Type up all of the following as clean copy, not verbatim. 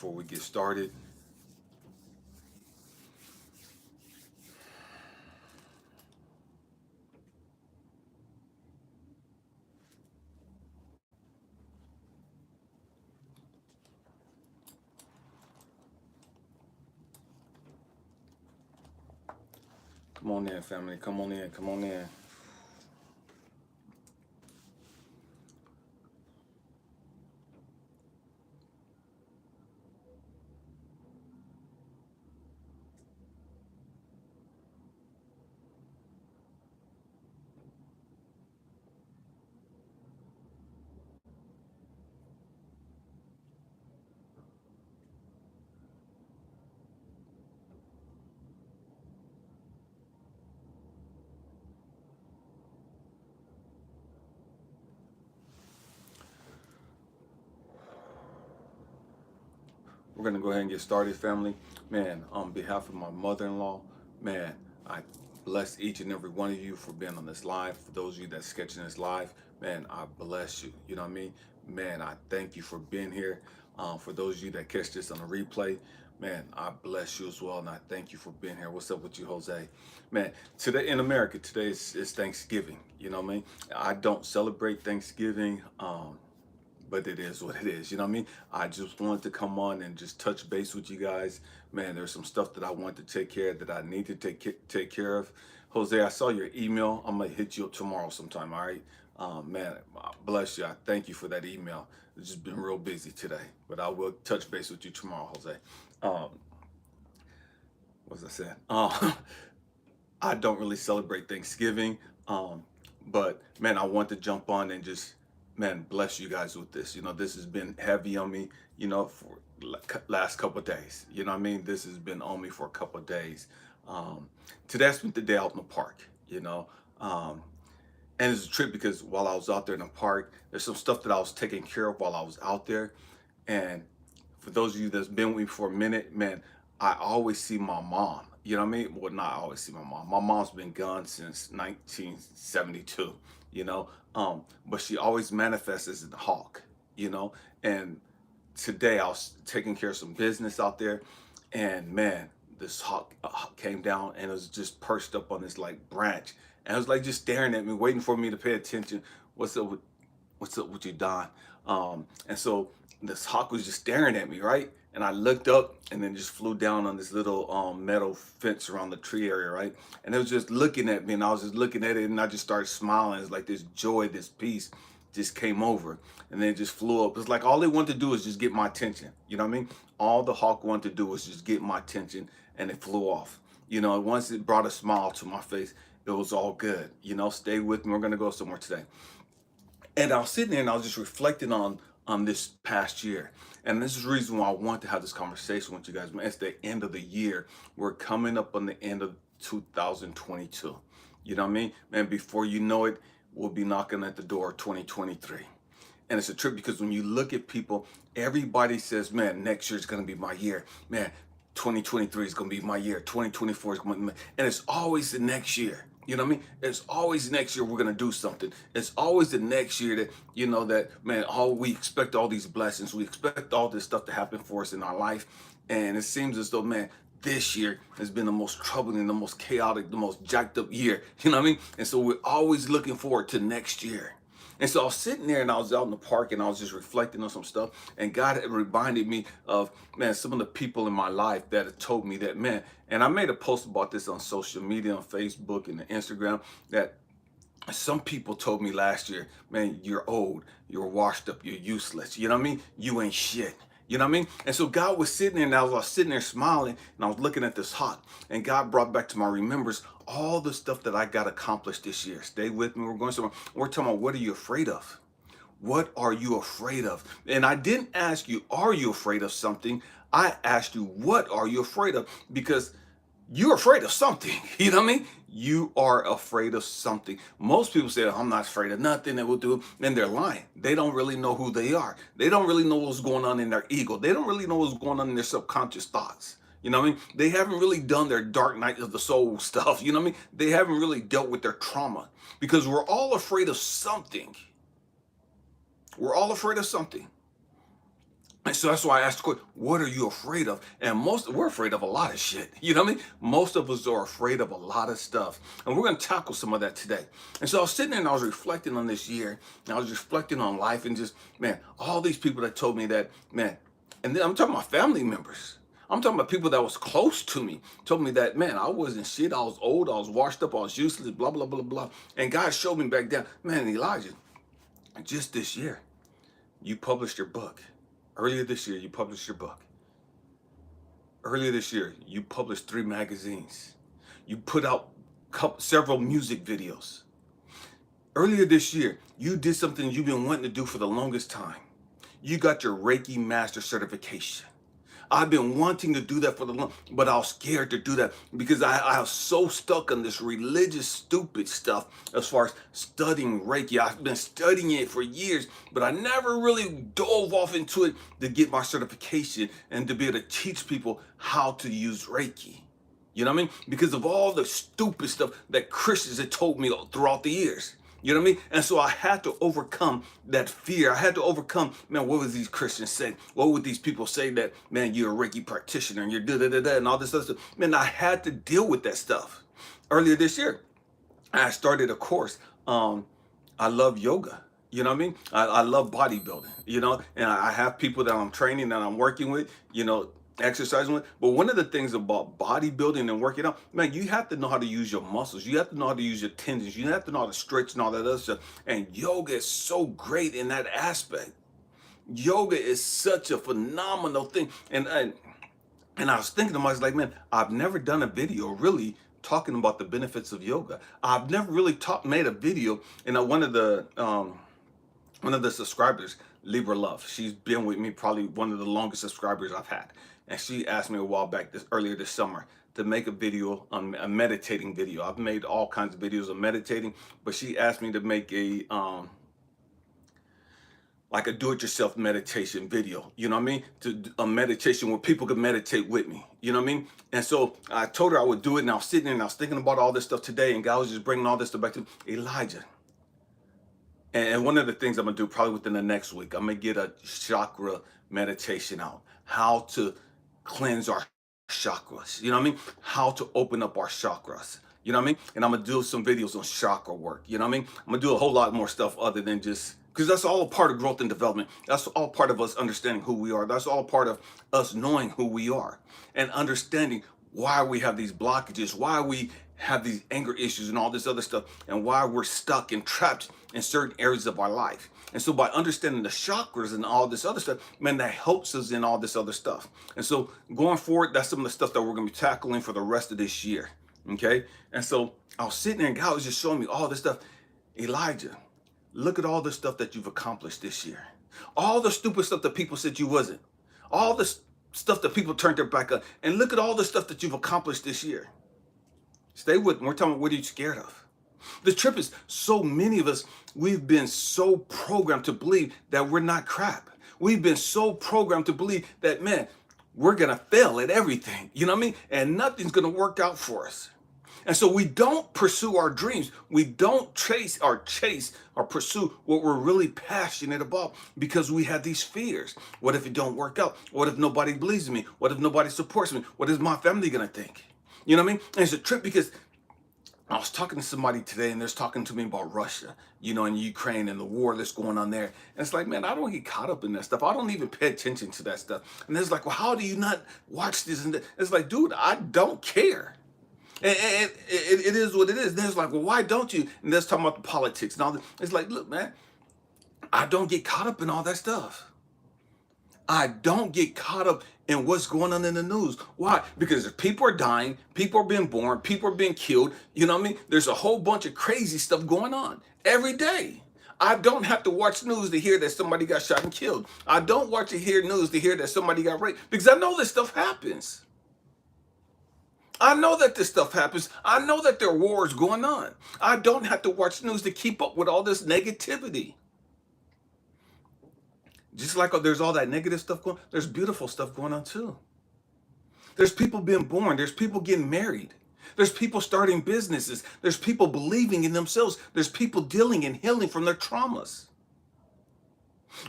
before we get started. Come on in, family. Come on in. Come on in. We're going to go ahead and get started, family. Man, on behalf of my mother-in-law, man, I bless each and every one of you for being on this live. For those of you that's sketching this live, man, I bless you. You know what I mean? Man, I thank you for being here. For those of you that catch this on a replay, man, I bless you as well, and I thank you for being here. What's up with you, Jose? Man, today in America, today is Thanksgiving. You know what I mean? I don't celebrate Thanksgiving. But it is what it is. You know what I mean? I just wanted to come on and just touch base with you guys. Man, there's some stuff that I want to take care of that I need to take care of. Jose, I saw your email. I'm gonna hit you up tomorrow sometime. All right, man. Bless you. I thank you for that email. It's just been real busy today, but I will touch base with you tomorrow, Jose. What was I saying? I don't really celebrate Thanksgiving, but man, I want to jump on and just, man, bless you guys with this. You know, this has been heavy on me, you know, for last couple of days. You know what I mean? This has been on me for a couple of days. Today I spent the day out in the park, you know. And it's a trip because while I was out there in the park, there's some stuff that I was taking care of while I was out there. And for those of you that's been with me for a minute, man, I always see my mom. You know what I mean? Well, not always see my mom. My mom's been gone since 1972, you know. But she always manifests as a hawk, you know. And today I was taking care of some business out there, and man, this hawk came down and it was just perched up on this like branch, and it was like just staring at me, waiting for me to pay attention. What's up with you, Don? And so this hawk was just staring at me, right? And I looked up and then just flew down on this little metal fence around the tree area, right? And it was just looking at me, and I was just looking at it, and I just started smiling. It's like this joy, this peace just came over, and then it just flew up. It's like all they wanted to do is just get my attention. You know what I mean? All the hawk wanted to do was just get my attention, and it flew off. You know, once it brought a smile to my face, it was all good. You know, stay with me. We're gonna go somewhere today. And I was sitting there and I was just reflecting on this past year. And this is the reason why I want to have this conversation with you guys. Man, it's the end of the year. We're coming up on the end of 2022. You know what I mean? Man, before you know it, we'll be knocking at the door of 2023. And it's a trip because when you look at people, everybody says, man, next year is going to be my year. Man, 2023 is going to be my year. 2024 is going to be my, and it's always the next year. You know what I mean? It's always next year we're gonna do something. It's always the next year that, you know, that, man, all we expect all these blessings. We expect all this stuff to happen for us in our life. And it seems as though, man, this year has been the most troubling, the most chaotic, the most jacked up year. You know what I mean? And so we're always looking forward to next year. And so I was sitting there and I was out in the park and I was just reflecting on some stuff. And God had reminded me of, man, some of the people in my life that had told me that, man, and I made a post about this on social media, on Facebook and Instagram, that some people told me last year, man, you're old, you're washed up, you're useless. You know what I mean? You ain't shit. You know what I mean? And so God was sitting there, and I was sitting there smiling, and I was looking at this hawk, and God brought back to my remembrance all the stuff that I got accomplished this year. Stay with me. We're going somewhere. We're talking about, what are you afraid of? What are you afraid of? And I didn't ask you, are you afraid of something? I asked you, what are you afraid of? Because you're afraid of something. You know what I mean? You are afraid of something. Most people say, I'm not afraid of nothing, they will do. And they're lying. They don't really know who they are. They don't really know what's going on in their ego. They don't really know what's going on in their subconscious thoughts. You know what I mean? They haven't really done their dark night of the soul stuff. You know what I mean? They haven't really dealt with their trauma, because we're all afraid of something. We're all afraid of something. And so that's why I asked the question, what are you afraid of? And we're afraid of a lot of shit. You know what I mean? Most of us are afraid of a lot of stuff. And we're going to tackle some of that today. And so I was sitting there and I was reflecting on this year. And I was reflecting on life and just, man, all these people that told me that, man, and then I'm talking about family members. I'm talking about people that was close to me, told me that, man, I wasn't shit. I was old. I was washed up. I was useless, blah, blah, blah, blah. And God showed me back down, man, Elijah, just this year, you published your book. Earlier this year, you published your book. Earlier this year, you published 3 magazines. You put out several music videos. Earlier this year, you did something you've been wanting to do for the longest time. You got your Reiki Master certification. I've been wanting to do that for the long, but I was scared to do that because I was so stuck on this religious stupid stuff as far as studying Reiki. I've been studying it for years, but I never really dove off into it to get my certification and to be able to teach people how to use Reiki. You know what I mean? Because of all the stupid stuff that Christians had told me throughout the years. You know what I mean? And so I had to overcome that fear. I had to overcome, man, what would these Christians say? What would these people say that, man, you're a Reiki practitioner and you're da-da-da-da and all this other stuff? Man, I had to deal with that stuff. Earlier this year, I started a course. I love yoga. You know what I mean? I love bodybuilding, you know, and I have people that I'm training that I'm working with, you know, exercising with. But one of the things about bodybuilding and working out, man, you have to know how to use your muscles. You have to know how to use your tendons. You have to know how to stretch and all that other stuff. And yoga is so great in that aspect. Yoga is such a phenomenal thing. And I was thinking to myself, like, man, I've never done a video really talking about the benefits of yoga. I've never really made a video. And one of the subscribers, Libra Love, she's been with me probably one of the longest subscribers I've had. And she asked me a while back, earlier this summer, to make a video on a meditating video. I've made all kinds of videos on meditating, but she asked me to make a like a do-it-yourself meditation video, you know what I mean? A meditation where people could meditate with me, you know what I mean? And so I told her I would do it, and I was sitting there and I was thinking about all this stuff today, and God was just bringing all this stuff back to me. Elijah. And one of the things I'm gonna do probably within the next week, I'm gonna get a chakra meditation out. How to cleanse our chakras, you know what I mean? How to open up our chakras, you know what I mean? And I'm gonna do some videos on chakra work, you know what I mean? I'm gonna do a whole lot more stuff other than just, because that's all a part of growth and development. That's all part of us understanding who we are. That's all part of us knowing who we are and understanding why we have these blockages, why we have these anger issues and all this other stuff, and why we're stuck and trapped in certain areas of our life. And so by understanding the chakras and all this other stuff, man, that helps us in all this other stuff. And so going forward, that's some of the stuff that we're going to be tackling for the rest of this year. Okay. And so I was sitting there and God was just showing me all this stuff. Elijah, look at all the stuff that you've accomplished this year. All the stupid stuff that people said you wasn't. All the stuff that people turned their back on. And look at all the stuff that you've accomplished this year. Stay with me. We're talking about what are you scared of? The trip is so many of us, we've been so programmed to believe that we're not crap. We've been so programmed to believe that, man, we're going to fail at everything. You know what I mean? And nothing's going to work out for us. And so we don't pursue our dreams. We don't chase or pursue what we're really passionate about because we have these fears. What if it don't work out? What if nobody believes in me? What if nobody supports me? What is my family going to think? You know what I mean? And it's a trip because I was talking to somebody today and they're talking to me about Russia, you know, and Ukraine and the war that's going on there. And it's like, man, I don't get caught up in that stuff. I don't even pay attention to that stuff. And it's like, well, how do you not watch this? And it's like, dude, I don't care. And it is what it is. Then it's like, well, why don't you? And they're talking about the politics and all that. It's like, look, man, I don't get caught up in all that stuff. I don't get caught up in what's going on in the news. Why? Because people are dying, people are being born, people are being killed. You know what I mean? There's a whole bunch of crazy stuff going on every day. I don't have to watch news to hear that somebody got shot and killed. I don't watch to hear news to hear that somebody got raped because I know this stuff happens. I know that this stuff happens. I know that there are wars going on. I don't have to watch news to keep up with all this negativity. Just like there's all that negative stuff going on, there's beautiful stuff going on too. There's people being born. There's people getting married. There's people starting businesses. There's people believing in themselves. There's people dealing and healing from their traumas.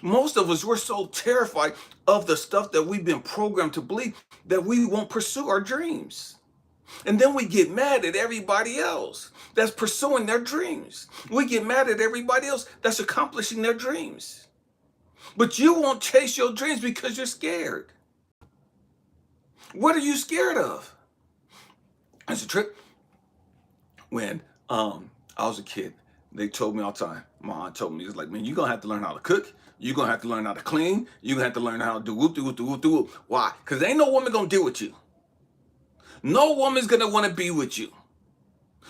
Most of us, we're so terrified of the stuff that we've been programmed to believe that we won't pursue our dreams. And then we get mad at everybody else that's pursuing their dreams. We get mad at everybody else that's accomplishing their dreams. But you won't chase your dreams because you're scared. What are you scared of? That's a trick. When I was a kid, they told me all the time. My aunt told me, it's like, man, you're gonna have to learn how to cook. You're gonna have to learn how to clean. You're gonna have to learn how to do whoop, do whoop, do whoop, do whoop. Why? Because ain't no woman gonna deal with you. No woman's gonna want to be with you.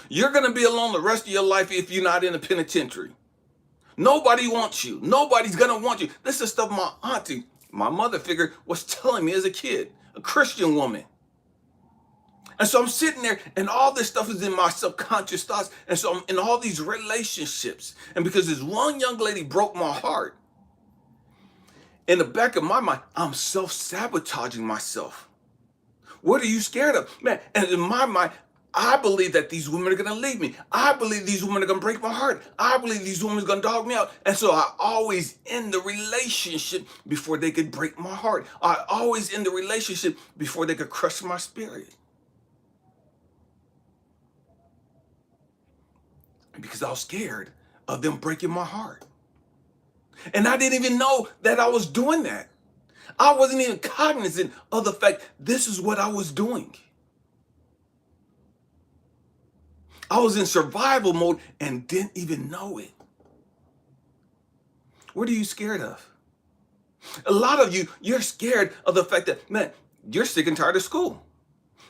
You're gonna be alone the rest of your life if you're not in a penitentiary. Nobody wants you. Nobody's gonna want you. This is stuff my auntie, my mother figure, was telling me as a kid, a Christian woman. And so I'm sitting there and all this stuff is in my subconscious thoughts. And so I'm in all these relationships. And because this one young lady broke my heart, in the back of my mind, I'm self-sabotaging myself. What are you scared of? Man, and in my mind, I believe that these women are going to leave me. I believe these women are going to break my heart. I believe these women are going to dog me out. And so I always end the relationship before they could break my heart. I always end the relationship before they could crush my spirit. Because I was scared of them breaking my heart. And I didn't even know that I was doing that. I wasn't even cognizant of the fact this is what I was doing. I was in survival mode and didn't even know it. What are you scared of? A lot of you, you're scared of the fact that, man, you're sick and tired of school.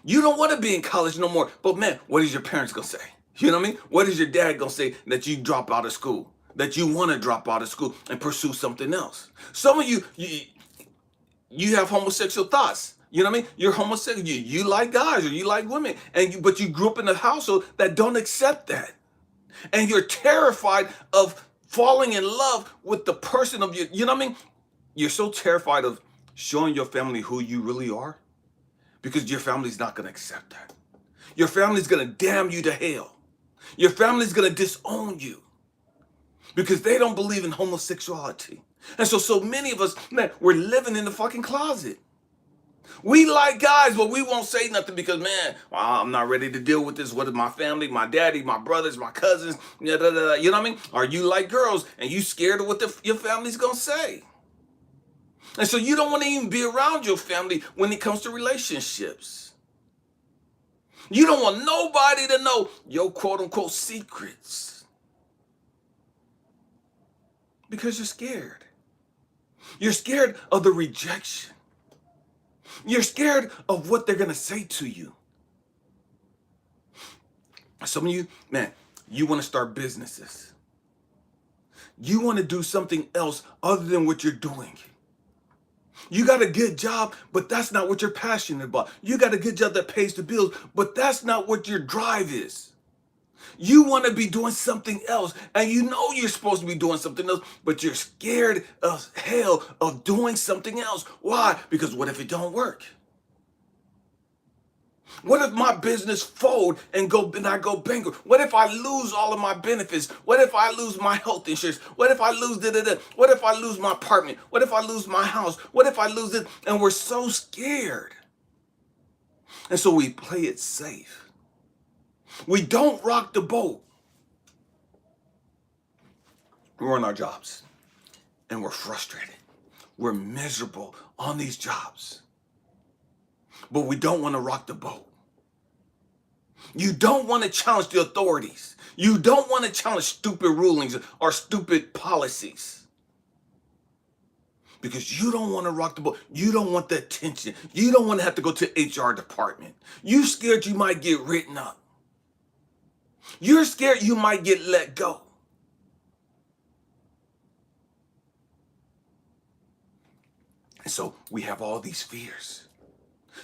You don't want to be in college no more. But man, what is your parents going to say? You know what I mean? What is your dad going to say that you drop out of school? That you want to drop out of school and pursue something else? Some of you have homosexual thoughts. You know what I mean? You're homosexual. You like guys or you like women. But you grew up in a household that don't accept that. And you're terrified of falling in love with the person of your, you know what I mean? You're so terrified of showing your family who you really are because your family's not going to accept that. Your family's going to damn you to hell. Your family's going to disown you because they don't believe in homosexuality. And so many of us, man, we're living in the fucking closet. We like guys, but we won't say nothing because, man, I'm not ready to deal with this. What is my family, my daddy, my brothers, my cousins, you know what I mean? Or you like girls and you scared of what your family's going to say. And so you don't want to even be around your family when it comes to relationships. You don't want nobody to know your quote unquote secrets because you're scared. You're scared of the rejection. You're scared of what they're going to say to you. Some of you, man, you want to start businesses. You want to do something else other than what you're doing. You got a good job, but that's not what you're passionate about. You got a good job that pays the bills, but that's not what your drive is. You want to be doing something else, and you know you're supposed to be doing something else, but you're scared as hell of doing something else. Why? Because what if it don't work? What if my business fold and I go bankrupt? What if I lose all of my benefits? What if I lose my health insurance? What if I lose da-da-da? What if I lose my apartment? What if I lose my house? What if I lose it? And we're so scared. And so we play it safe. We don't rock the boat. We're on our jobs and we're frustrated. We're miserable on these jobs. But we don't want to rock the boat. You don't want to challenge the authorities. You don't want to challenge stupid rulings or stupid policies. Because you don't want to rock the boat. You don't want the attention. You don't want to have to go to the HR department. You scared you might get written up. You're scared you might get let go. And so we have all these fears.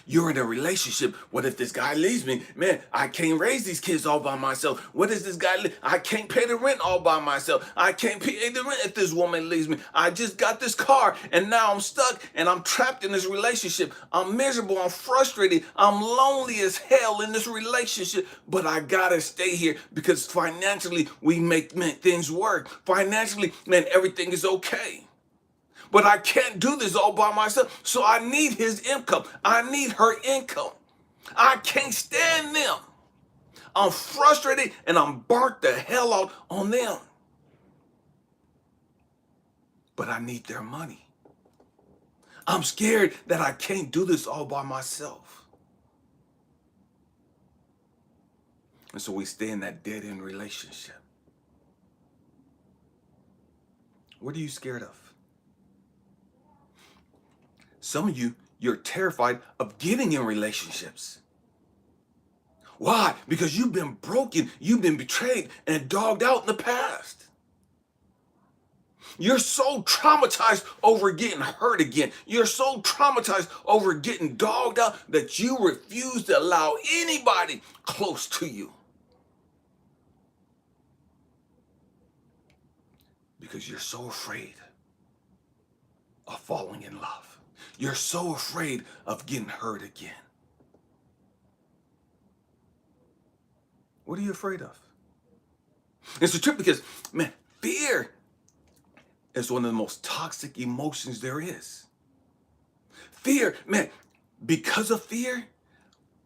You're in a relationship. What if this guy leaves me? Man, I can't raise these kids all by myself. What is this guy? I can't pay the rent all by myself. I can't pay the rent if this woman leaves me. I just got this car and now I'm stuck and I'm trapped in this relationship. I'm miserable. I'm frustrated. I'm lonely as hell in this relationship, but I gotta stay here because financially we make things work. Financially, man, everything is okay. But I can't do this all by myself. So I need his income. I need her income. I can't stand them. I'm frustrated and I'm burnt the hell out on them. But I need their money. I'm scared that I can't do this all by myself. And so we stay in that dead-end relationship. What are you scared of? Some of you, you're terrified of getting in relationships. Why? Because you've been broken, you've been betrayed and dogged out in the past. You're so traumatized over getting hurt again. You're so traumatized over getting dogged out that you refuse to allow anybody close to you. Because you're so afraid of falling in love. You're so afraid of getting hurt again. What are you afraid of? It's a trip because, man, fear is one of the most toxic emotions there is. Fear, man, because of fear,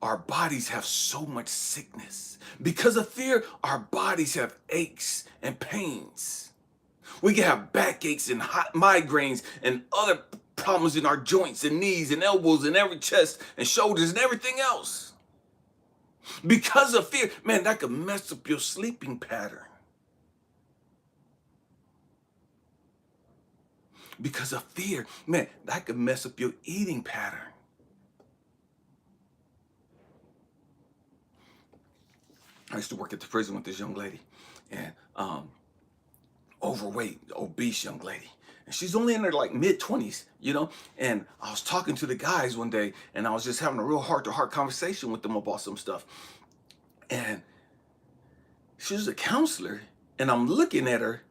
our bodies have so much sickness. Because of fear, our bodies have aches and pains. We can have backaches and hot migraines and other problems in our joints and knees and elbows and every chest and shoulders and everything else. Because of fear, man, that could mess up your sleeping pattern. Because of fear, man, that could mess up your eating pattern. I used to work at the prison with this young lady, and overweight, obese young lady. And she's only in her like mid-20s, you know? And I was talking to the guys one day, and I was just having a real heart-to-heart conversation with them about some stuff. And she was a counselor, and I'm looking at her,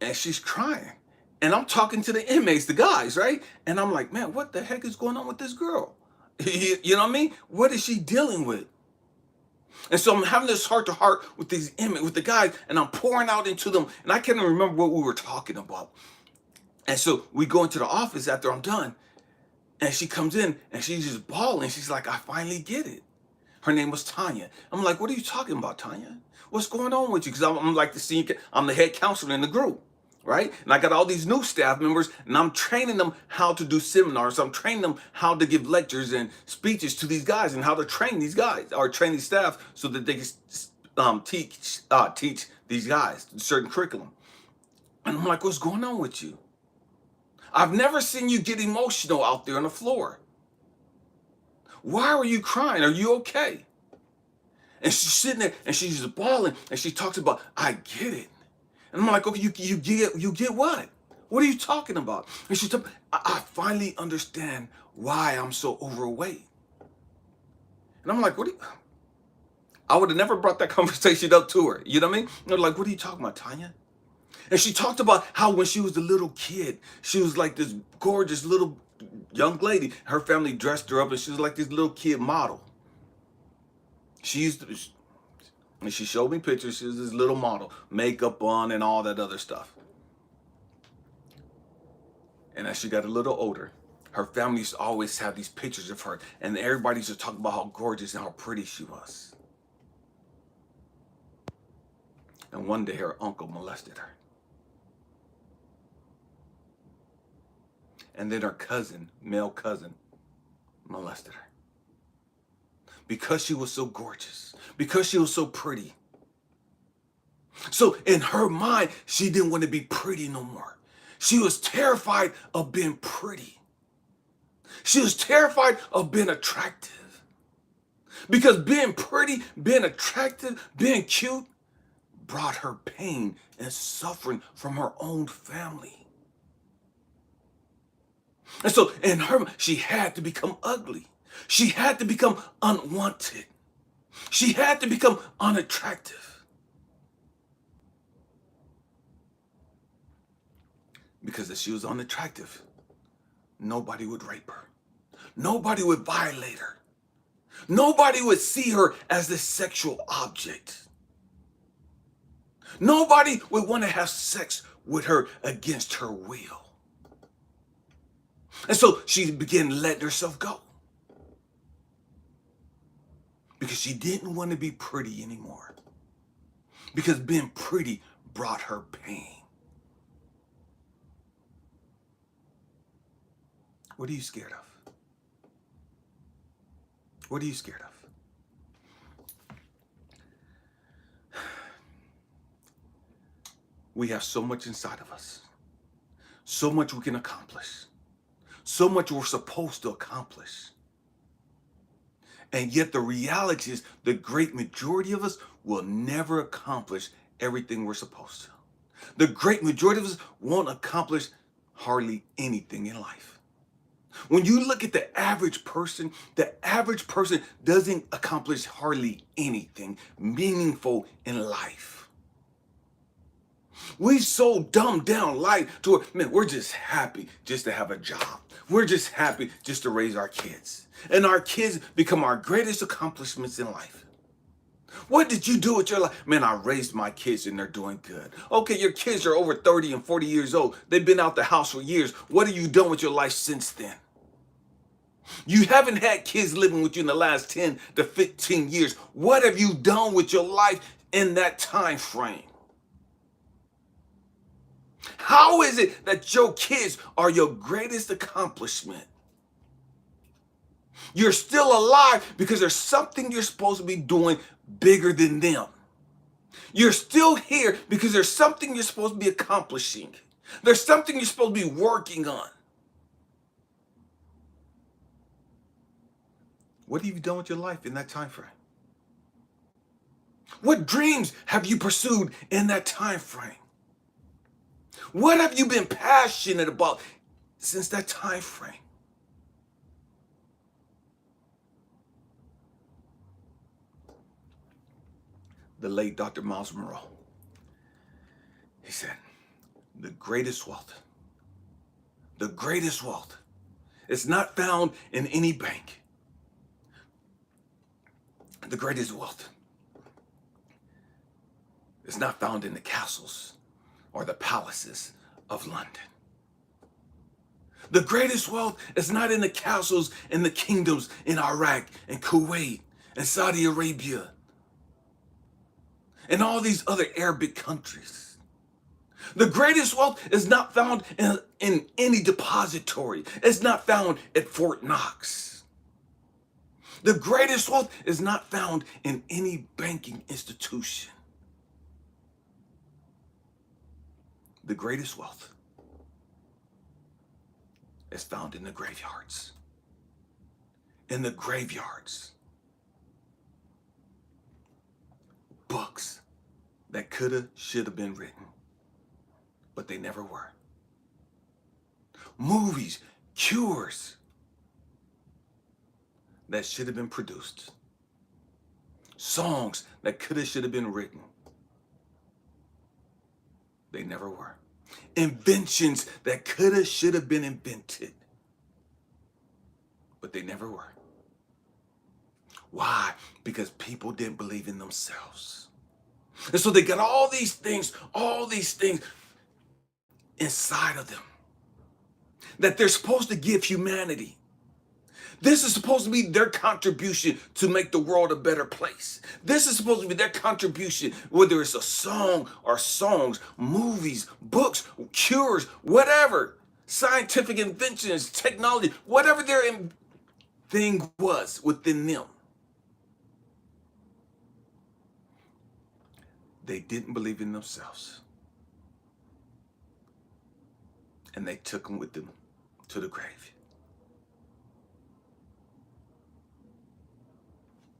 and she's crying. And I'm talking to the inmates, the guys, right? And I'm like, man, what the heck is going on with this girl? You know what I mean? What is she dealing with? And so I'm having this heart-to-heart with these inmates, with the guys, and I'm pouring out into them, and I can't even remember what we were talking about. And so we go into the office after I'm done, and she comes in, and she's just bawling. She's like, I finally get it. Her name was Tanya. I'm like, what are you talking about, Tanya? What's going on with you? Because I'm like the senior, I'm the head counselor in the group, right? And I got all these new staff members, and I'm training them how to do seminars. I'm training them how to give lectures and speeches to these guys and how to train these guys or train these staff so that they can teach these guys certain curriculum. And I'm like, what's going on with you? I've never seen you get emotional out there on the floor. Why are you crying? Are you okay? And she's sitting there and she's just bawling and she talks about, I get it. And I'm like, okay, you get what? What are you talking about? And she's talking, I finally understand why I'm so overweight. And I'm like, I would have never brought that conversation up to her. You know what I mean? They're like, what are you talking about, Tanya? And she talked about how when she was a little kid, she was like this gorgeous little young lady. Her family dressed her up and she was like this little kid model. And she showed me pictures. She was this little model, makeup on and all that other stuff. And as she got a little older, her family used to always have these pictures of her, and everybody used to talk about how gorgeous and how pretty she was. And one day her uncle molested her. And then her cousin, male cousin, molested her. Because she was so gorgeous. Because she was so pretty. So in her mind, she didn't want to be pretty no more. She was terrified of being pretty. She was terrified of being attractive. Because being pretty, being attractive, being cute brought her pain and suffering from her own family. And so in her, she had to become ugly. She had to become unwanted. She had to become unattractive. Because if she was unattractive, nobody would rape her. Nobody would violate her. Nobody would see her as a sexual object. Nobody would want to have sex with her against her will. And so she began letting herself go because she didn't want to be pretty anymore. Because being pretty brought her pain. What are you scared of? What are you scared of? We have so much inside of us, so much we can accomplish, so much we're supposed to accomplish. And yet the reality is the great majority of us will never accomplish everything we're supposed to. The great majority of us won't accomplish hardly anything in life. When you look at the average person doesn't accomplish hardly anything meaningful in life. We so dumbed down life to, man, we're just happy just to have a job. We're just happy just to raise our kids. And our kids become our greatest accomplishments in life. What did you do with your life? Man, I raised my kids and they're doing good. Okay, your kids are over 30 and 40 years old. They've been out the house for years. What have you done with your life since then? You haven't had kids living with you in the last 10 to 15 years. What have you done with your life in that time frame? How is it that your kids are your greatest accomplishment? You're still alive because there's something you're supposed to be doing bigger than them. You're still here because there's something you're supposed to be accomplishing. There's something you're supposed to be working on. What have you done with your life in that time frame? What dreams have you pursued in that time frame? What have you been passionate about since that time frame? The late Dr. Miles Monroe, he said, the greatest wealth is not found in any bank. The greatest wealth is not found in the castles or the palaces of London. The greatest wealth is not in the castles and the kingdoms in Iraq and Kuwait and Saudi Arabia and all these other Arabic countries. The greatest wealth is not found in any depository. It's not found at Fort Knox. The greatest wealth is not found in any banking institution. The greatest wealth is found in the graveyards. In the graveyards. Books that coulda, shoulda been written, but they never were. Movies, cures that should have been produced. Songs that coulda, shoulda been written. They never were. Inventions that coulda, shoulda been invented, but they never were. Why? Because people didn't believe in themselves. And so they got all these things inside of them that they're supposed to give humanity. This is supposed to be their contribution to make the world a better place. This is supposed to be their contribution, whether it's a song or songs, movies, books, cures, whatever, scientific inventions, technology, whatever their thing was within them. They didn't believe in themselves. And they took them with them to the grave.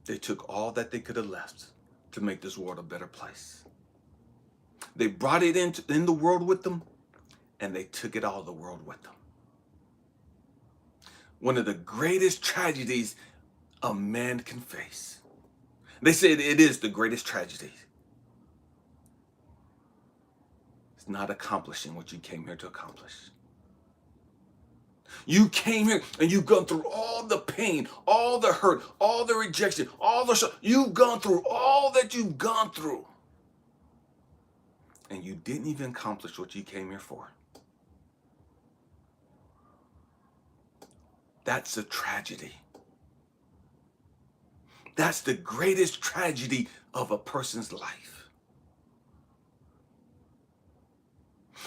They took all that they could have left to make this world a better place. They brought it in the world with them, and they took it out of the world with them. One of the greatest tragedies a man can face. They say it is the greatest tragedy. It's not accomplishing what you came here to accomplish. You came here and you've gone through all the pain, all the hurt, all the rejection, all the you've gone through all that you've gone through. And you didn't even accomplish what you came here for. That's a tragedy. That's the greatest tragedy of a person's life.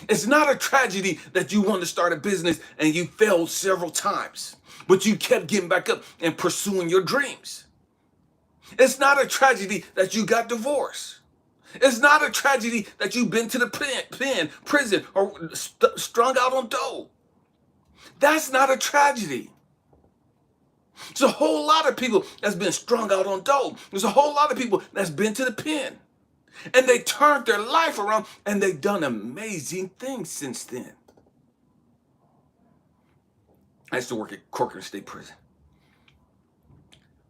It's not a tragedy that you want to start a business and you failed several times, but you kept getting back up and pursuing your dreams. It's not a tragedy that you got divorced. It's not a tragedy that you've been to the prison, or strung out on dope. That's not a tragedy. There's a whole lot of people that's been strung out on dope. There's a whole lot of people that's been to the pen. And they turned their life around and they've done amazing things since then. I used to work at Corcoran State Prison.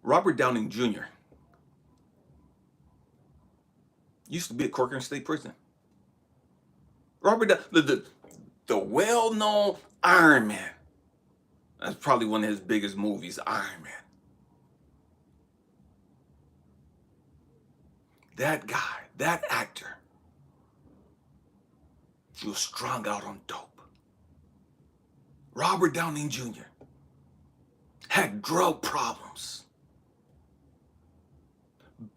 Robert Downing Jr. used to be at Corcoran State Prison. The well-known Iron Man. That's probably one of his biggest movies, Iron Man. That guy, that actor, was strung out on dope. Robert Downey Jr. had drug problems.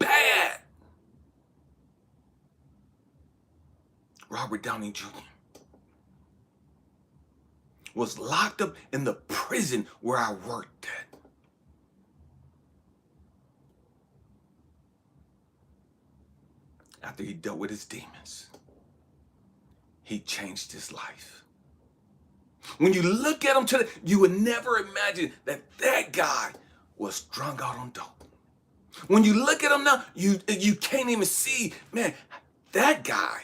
Bad. Robert Downey Jr. was locked up in the prison where I worked at. After he dealt with his demons, he changed his life. When you look at him today, you would never imagine that that guy was strung out on dope. When you look at him now, you can't even see, man, that guy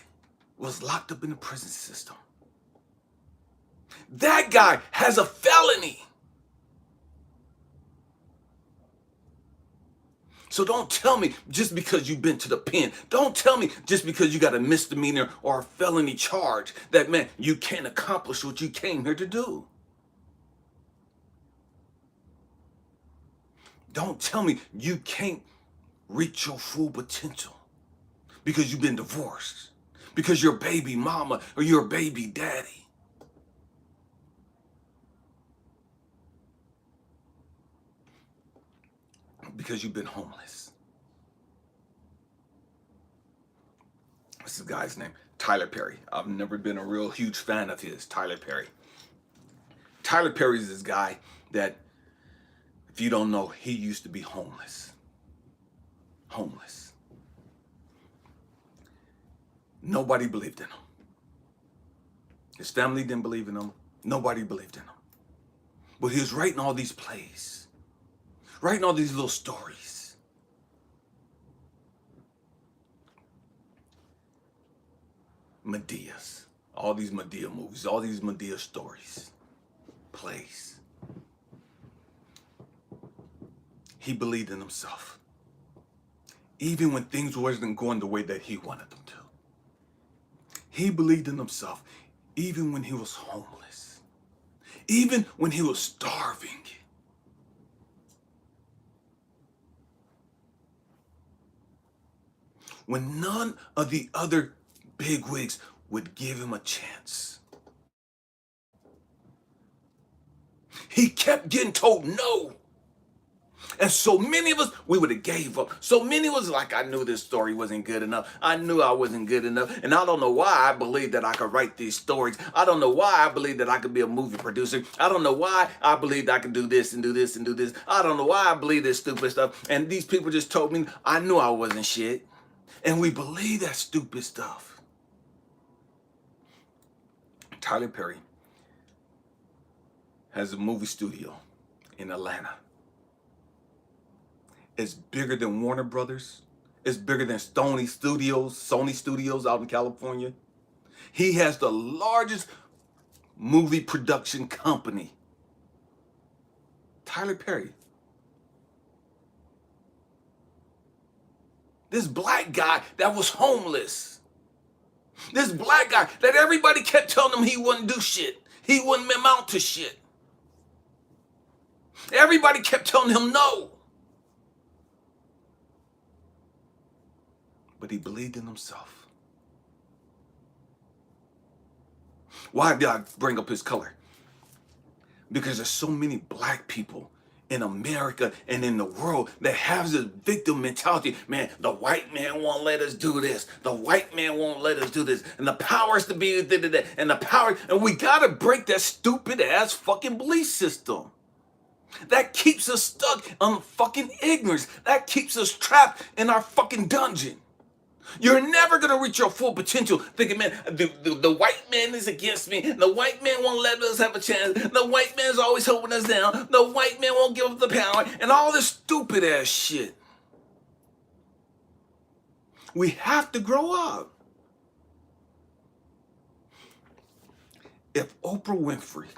was locked up in the prison system. That guy has a felony. So don't tell me just because you've been to the pen, don't tell me just because you got a misdemeanor or a felony charge that, man, you can't accomplish what you came here to do. Don't tell me you can't reach your full potential because you've been divorced, because you're a baby mama or you're a baby daddy. Because you've been homeless. What's this guy's name? Tyler Perry. I've never been a real huge fan of his, Tyler Perry. Tyler Perry is this guy that, if you don't know, he used to be homeless. Homeless. Nobody believed in him. His family didn't believe in him. Nobody believed in him. But he was writing all these plays. Writing all these little stories. Medeas. All these Medea movies, all these Medea stories, plays. He believed in himself. Even when things wasn't going the way that he wanted them to. He believed in himself even when he was homeless. Even when he was starving. When none of the other bigwigs would give him a chance. He kept getting told no. And so many of us, we would have gave up. So many of us like, I knew this story wasn't good enough. I knew I wasn't good enough. And I don't know why I believed that I could write these stories. I don't know why I believed that I could be a movie producer. I don't know why I believed I could do this and do this and do this. I don't know why I believe this stupid stuff. And these people just told me I knew I wasn't shit. And we believe that stupid stuff. Tyler Perry has a movie studio in Atlanta. It's bigger than Warner Brothers. It's bigger than Sony Studios out in California. He has the largest movie production company. Tyler Perry. This black guy that was homeless. This black guy that everybody kept telling him he wouldn't do shit. He wouldn't amount to shit. Everybody kept telling him no. But he believed in himself. Why did I bring up his color? because there's so many black people in America and in the world that have this victim mentality. Man, the white man won't let us do this. The white man won't let us do this. And the powers to be, and the power, and we gotta break that stupid ass fucking belief system. That keeps us stuck on fucking ignorance. That keeps us trapped in our fucking dungeon. You're never going to reach your full potential thinking, man, the white man is against me. The white man won't let us have a chance. The white man's always holding us down. The white man won't give up the power. And all this stupid ass shit. We have to grow up. If Oprah Winfrey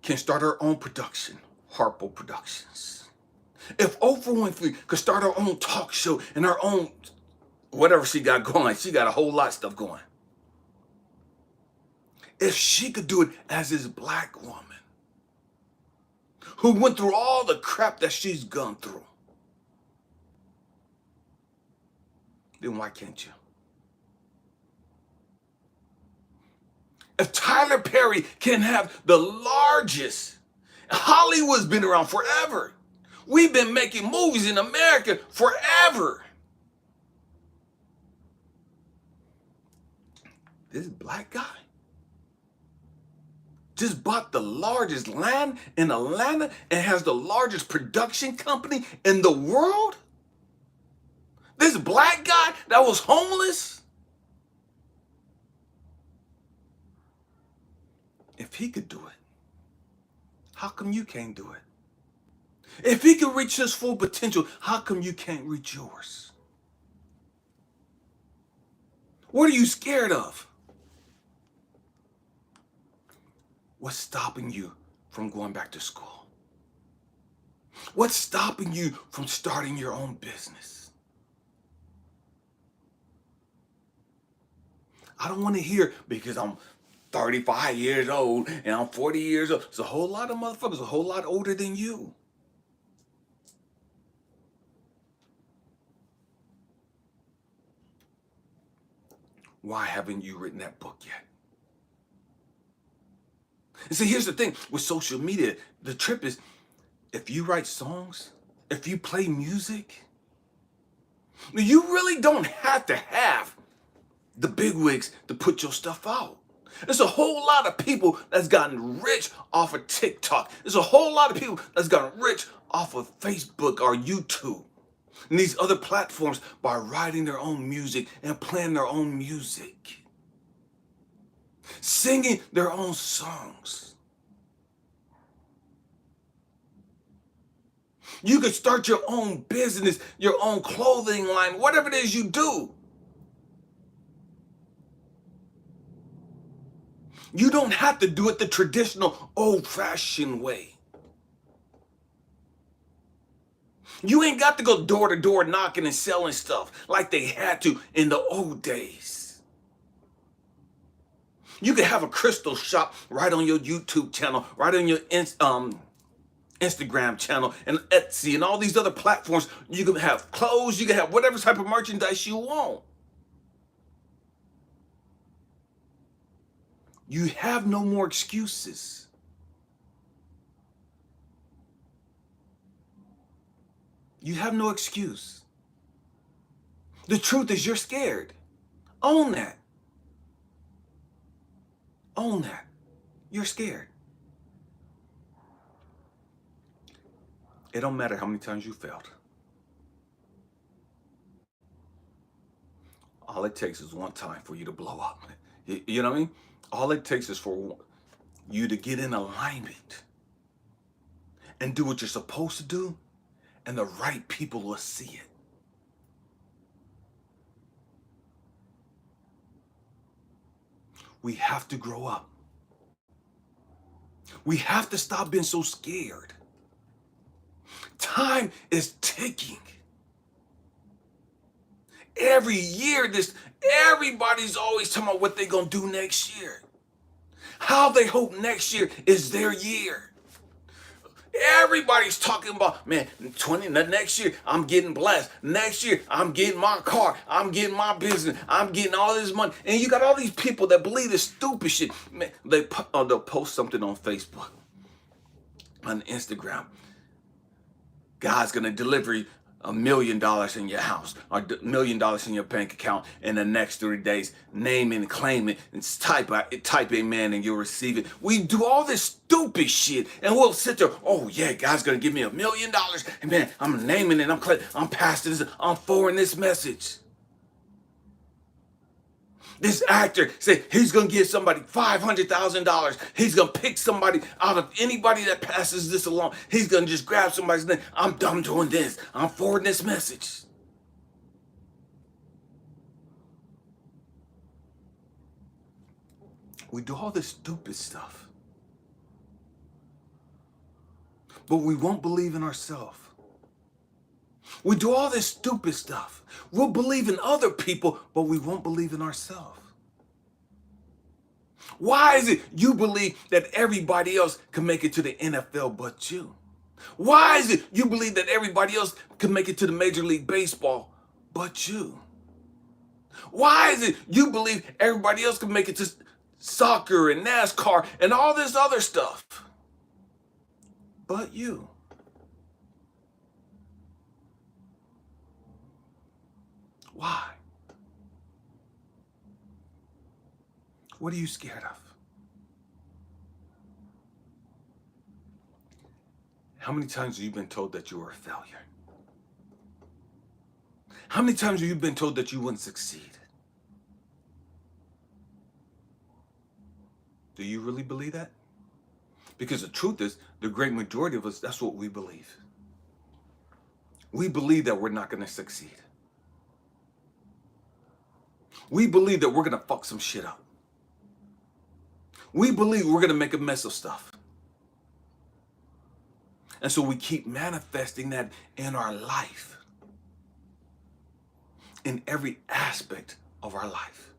can start her own production, Harpo Productions. If Oprah Winfrey could start her own talk show and her own whatever she got going, she got a whole lot of stuff going. If she could do it as this black woman who went through all the crap that she's gone through, then why can't you? If Tyler Perry can have the largest, Hollywood's been around forever. We've been making movies in America forever. This black guy just bought the largest land in Atlanta and has the largest production company in the world. This black guy that was homeless, if he could do it, how come you can't do it? If he can reach his full potential, how come you can't reach yours? What are you scared of? What's stopping you from going back to school? What's stopping you from starting your own business? I don't want to hear because I'm 35 years old and I'm 40 years old. It's a whole lot of motherfuckers a whole lot older than you. Why haven't you written that book yet? And see, here's the thing with social media. The trip is, if you write songs, if you play music, you really don't have to have the bigwigs to put your stuff out. There's a whole lot of people that's gotten rich off of TikTok. There's a whole lot of people that's gotten rich off of Facebook or YouTube and these other platforms by writing their own music and playing their own music, singing their own songs. You could start your own business, your own clothing line, whatever it is you do. You don't have to do it the traditional, old-fashioned way. You ain't got to go door to door knocking and selling stuff like they had to in the old days. You can have a crystal shop right on your YouTube channel, right on your Instagram channel and Etsy and all these other platforms. You can have clothes, you can have whatever type of merchandise you want. You have no more excuses. You have no excuse. The truth is you're scared. Own that. Own that. You're scared. It don't matter how many times you failed. All it takes is one time for you to blow up. You know what I mean? All it takes is for you to get in alignment and do what you're supposed to do, and the right people will see it. We have to grow up. We have to stop being so scared. Time is ticking. Every year, everybody's always talking about what they're going to do next year. How they hope next year is their year. Everybody's talking about, man, the next year I'm getting blessed. Next year I'm getting my car. I'm getting my business. I'm getting all this money. And you got all these people that believe this stupid shit. Man, they'll post something on Facebook, on Instagram. God's gonna deliver you $1 million in your house or $1 million in your bank account in the next 30 days. Name it and claim it and type amen and you'll receive it. We do all this stupid shit and we'll sit there, oh yeah, God's gonna give me $1 million. And man, I'm naming it, I'm passing this, I'm forwarding this message. This actor said he's going to give somebody $500,000. He's going to pick somebody out of anybody that passes this along. He's going to just grab somebody's name. I'm done doing this. I'm forwarding this message. We do all this stupid stuff. But we won't believe in ourselves. We do all this stupid stuff. We'll believe in other people, but we won't believe in ourselves. Why is it you believe that everybody else can make it to the NFL but you? Why is it you believe that everybody else can make it to the Major League Baseball but you? Why is it you believe everybody else can make it to soccer and NASCAR and all this other stuff but you? Why? What are you scared of? How many times have you been told that you were a failure? How many times have you been told that you wouldn't succeed? Do you really believe that? Because the truth is, the great majority of us, that's what we believe. We believe that we're not going to succeed. We believe that we're going to fuck some shit up. We believe we're going to make a mess of stuff. And so we keep manifesting that in our life, in every aspect of our life.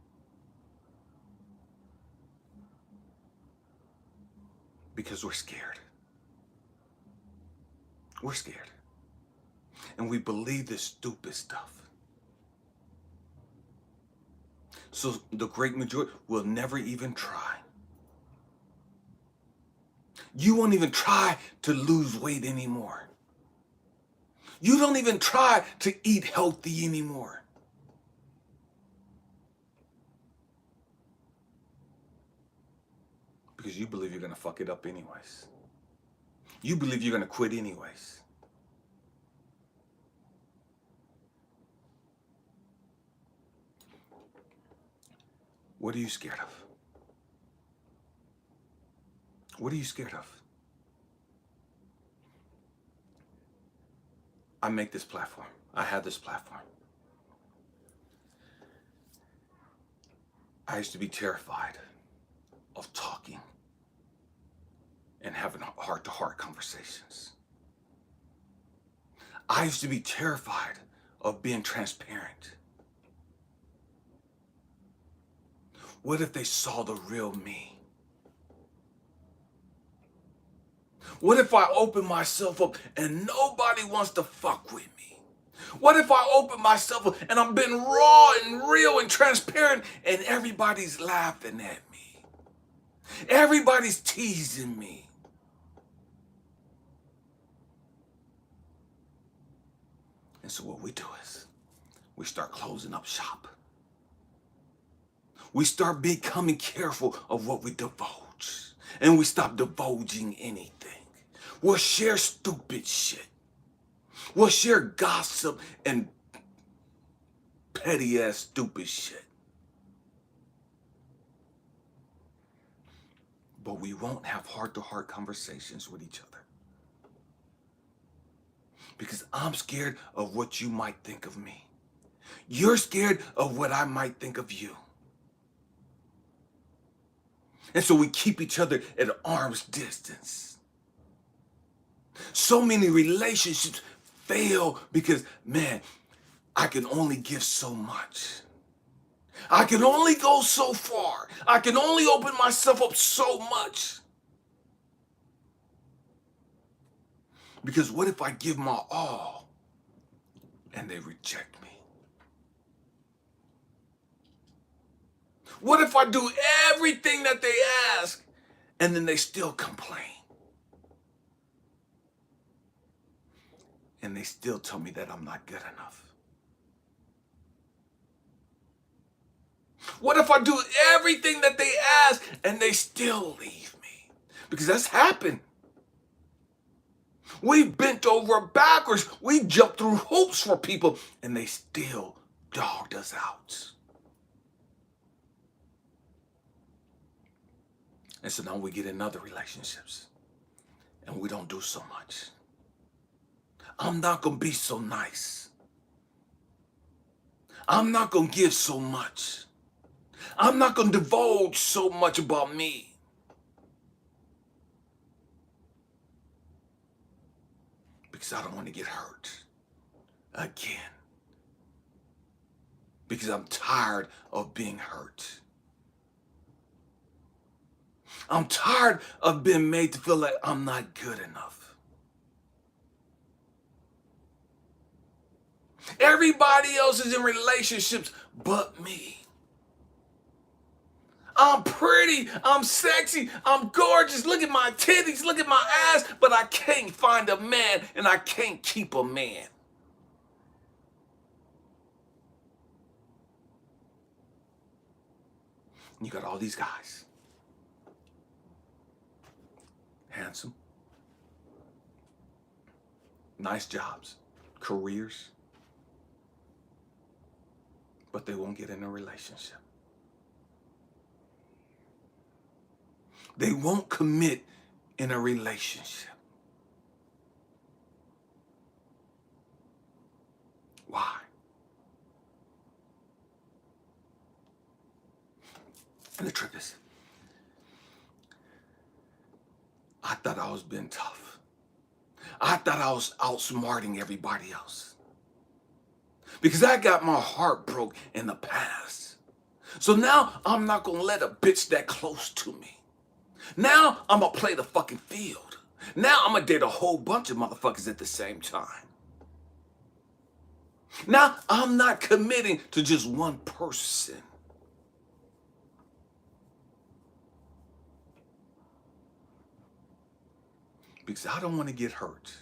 Because we're scared. We're scared. And we believe this stupid stuff. So the great majority will never even try. You won't even try to lose weight anymore. You don't even try to eat healthy anymore. Because you believe you're going to fuck it up anyways. You believe you're going to quit anyways. What are you scared of? What are you scared of? I make this platform. I have this platform. I used to be terrified of talking and having heart-to-heart conversations. I used to be terrified of being transparent. What if they saw the real me? What if I open myself up and nobody wants to fuck with me? What if I open myself up and I'm being raw and real and transparent and everybody's laughing at me? Everybody's teasing me. And so what we do is we start closing up shop. We start becoming careful of what we divulge. And we stop divulging anything. We'll share stupid shit. We'll share gossip and petty ass stupid shit. But we won't have heart-to-heart conversations with each other. Because I'm scared of what you might think of me. You're scared of what I might think of you. And so we keep each other at arm's distance. So many relationships fail because, man, I can only give so much. I can only go so far. I can only open myself up so much. Because what if I give my all and they reject me? What if I do everything that they ask and then they still complain? And they still tell me that I'm not good enough? What if I do everything that they ask and they still leave me? Because that's happened. We bent over backwards. We jumped through hoops for people and they still dogged us out. And so now we get in other relationships and we don't do so much. I'm not going to be so nice. I'm not going to give so much. I'm not going to divulge so much about me. Because I don't want to get hurt again. Because I'm tired of being hurt. I'm tired of being made to feel like I'm not good enough. Everybody else is in relationships but me. I'm pretty, I'm sexy, I'm gorgeous, look at my titties, look at my ass, but I can't find a man and I can't keep a man. You got all these guys. Handsome. Nice jobs, careers. But they won't get in a relationship. They won't commit in a relationship. Why? And the truth is, I thought I was being tough. I thought I was outsmarting everybody else. Because I got my heart broke in the past. So now I'm not going to let a bitch that close to me. Now I'm going to play the fucking field. Now I'm going to date a whole bunch of motherfuckers at the same time. Now I'm not committing to just one person. Because I don't want to get hurt.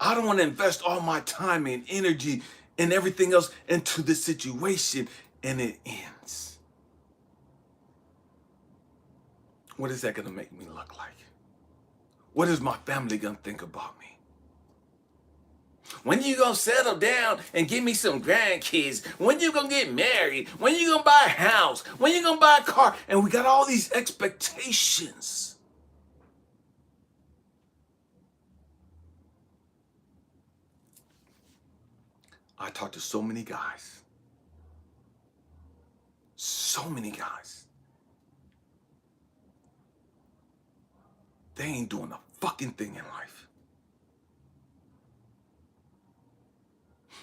I don't want to invest all my time and energy and everything else into this situation and it ends. What is that going to make me look like? What is my family going to think about me? When you going to settle down and give me some grandkids? When you going to get married? When you going to buy a house? When you going to buy a car? And we got all these expectations. I talked to so many guys. So many guys. They ain't doing a fucking thing in life.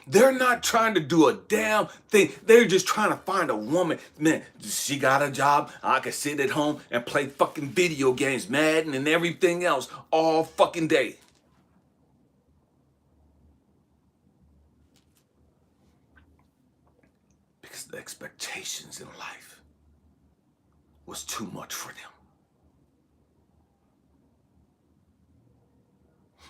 They're not trying to do a damn thing. They're just trying to find a woman. Man, she got a job. I can sit at home and play fucking video games, Madden and everything else all fucking day. Because the expectations in life was too much for them.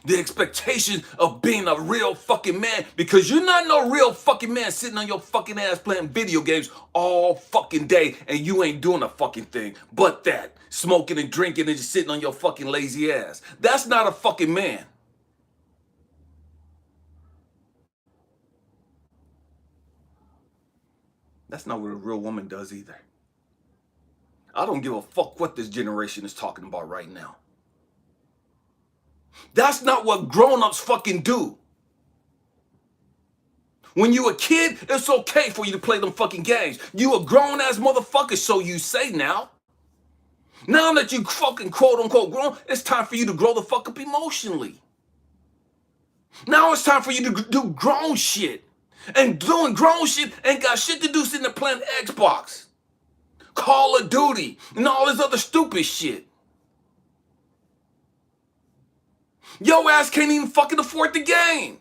The expectation of being a real fucking man, because you're not no real fucking man sitting on your fucking ass playing video games all fucking day and you ain't doing a fucking thing but that, smoking and drinking and just sitting on your fucking lazy ass. That's not a fucking man. That's not what a real woman does either. I don't give a fuck what this generation is talking about right now. That's not what grown-ups fucking do. When you a kid, it's okay for you to play them fucking games. You a grown-ass motherfucker, so you say now. Now that you fucking quote-unquote grown, it's time for you to grow the fuck up emotionally. Now it's time for you to do grown shit. And doing grown shit ain't got shit to do sitting there playing Xbox, Call of Duty, and all this other stupid shit. Your ass can't even fucking afford the game.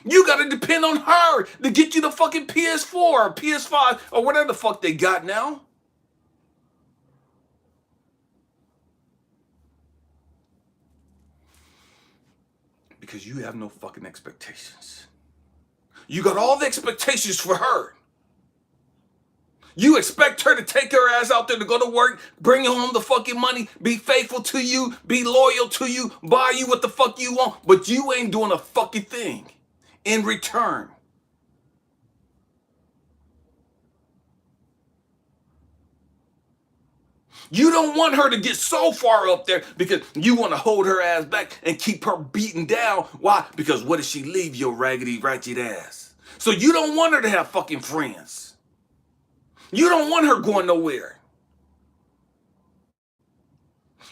You gotta depend on her to get you the fucking PS4 or PS5 or whatever the fuck they got now. Because you have no fucking expectations. You got all the expectations for her. You expect her to take her ass out there to go to work, bring you home the fucking money, be faithful to you, be loyal to you, buy you what the fuck you want, but you ain't doing a fucking thing in return. You don't want her to get so far up there because you want to hold her ass back and keep her beaten down. Why? Because what if she leave your raggedy, ratchet ass? So you don't want her to have fucking friends. You don't want her going nowhere.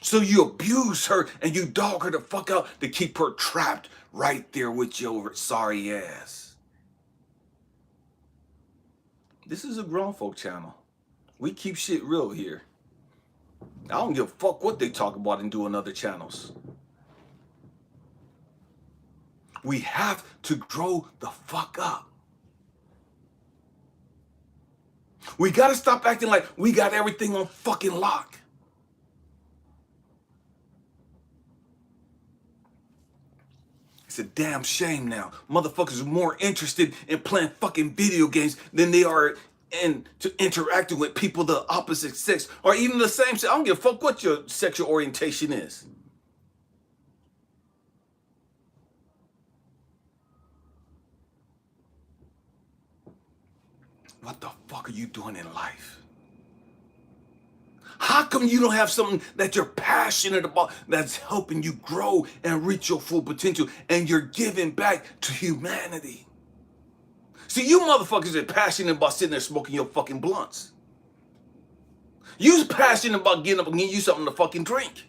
So you abuse her and you dog her the fuck out to keep her trapped right there with your sorry ass. This is a grown folk channel. We keep shit real here. I don't give a fuck what they talk about and do on other channels. We have to grow the fuck up. We gotta stop acting like we got everything on fucking lock. It's a damn shame now. Motherfuckers are more interested in playing fucking video games than they are into interacting with people the opposite sex or even the same sex. I don't give a fuck what your sexual orientation is. What the fuck are you doing in life? How come you don't have something that you're passionate about that's helping you grow and reach your full potential and you're giving back to humanity? See, you motherfuckers are passionate about sitting there smoking your fucking blunts. You passionate about getting up and getting you something to fucking drink.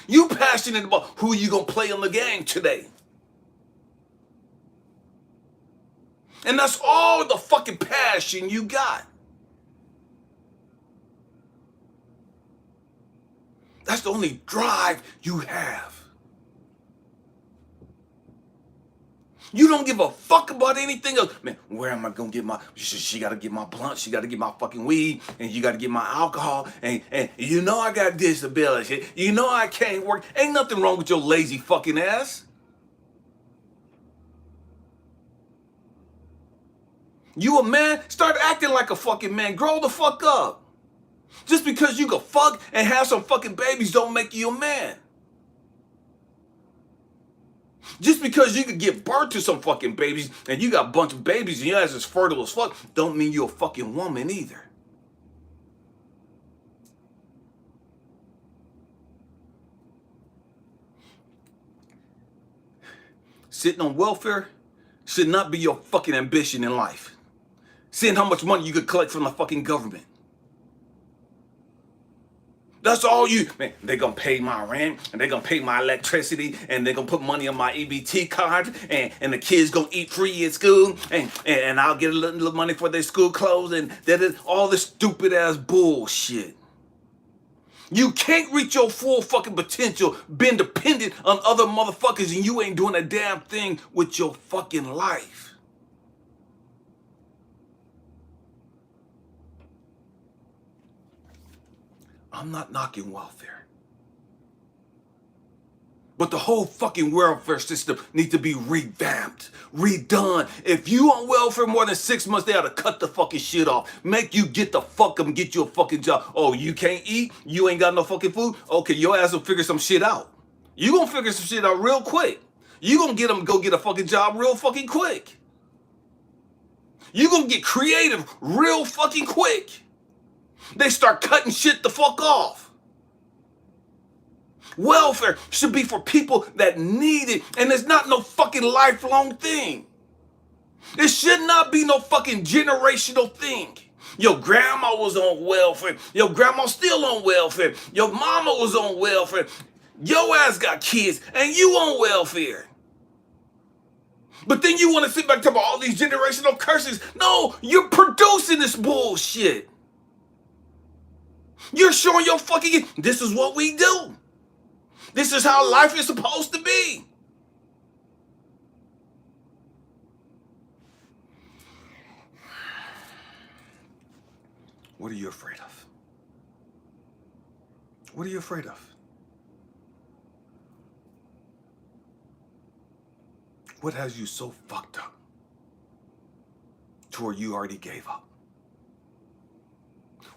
You passionate about who you gonna play on the game today. And that's all the fucking passion you got. That's the only drive you have. You don't give a fuck about anything else. Man, where am I gonna get my, she gotta get my blunt, she gotta get my fucking weed, and you gotta get my alcohol, and you know I got disability, you know I can't work. Ain't nothing wrong with your lazy fucking ass. You a man? Start acting like a fucking man. Grow the fuck up. Just because you can fuck and have some fucking babies don't make you a man. Just because you could give birth to some fucking babies and you got a bunch of babies and your ass is fertile as fuck don't mean you're a fucking woman either. Sitting on welfare should not be your fucking ambition in life. Seeing how much money you could collect from the fucking government. That's all you, man, they're gonna pay my rent, and they're gonna pay my electricity, and they're gonna put money on my EBT card, and the kids gonna eat free at school, and I'll get a little money for their school clothes, and that is all this stupid ass bullshit. You can't reach your full fucking potential being dependent on other motherfuckers and you ain't doing a damn thing with your fucking life. I'm not knocking welfare. But the whole fucking welfare system needs to be revamped, redone. If you on welfare more than 6 months, they ought to cut the fucking shit off. Make you get the fuck up and get you a fucking job. Oh, you can't eat? You ain't got no fucking food? Okay, your ass will figure some shit out. You gonna figure some shit out real quick. You gonna get them to go get a fucking job real fucking quick. You gonna get creative real fucking quick. They start cutting shit the fuck off. Welfare should be for people that need it, and it's not no fucking lifelong thing. It should not be no fucking generational thing. Your grandma was on welfare. Your grandma's still on welfare. Your mama was on welfare. Your ass got kids, and you on welfare. But then you want to sit back and talk about all these generational curses. No, you're producing this bullshit. You're showing your fucking, this is what we do. This is how life is supposed to be. What are you afraid of? What are you afraid of? What has you so fucked up to where you already gave up?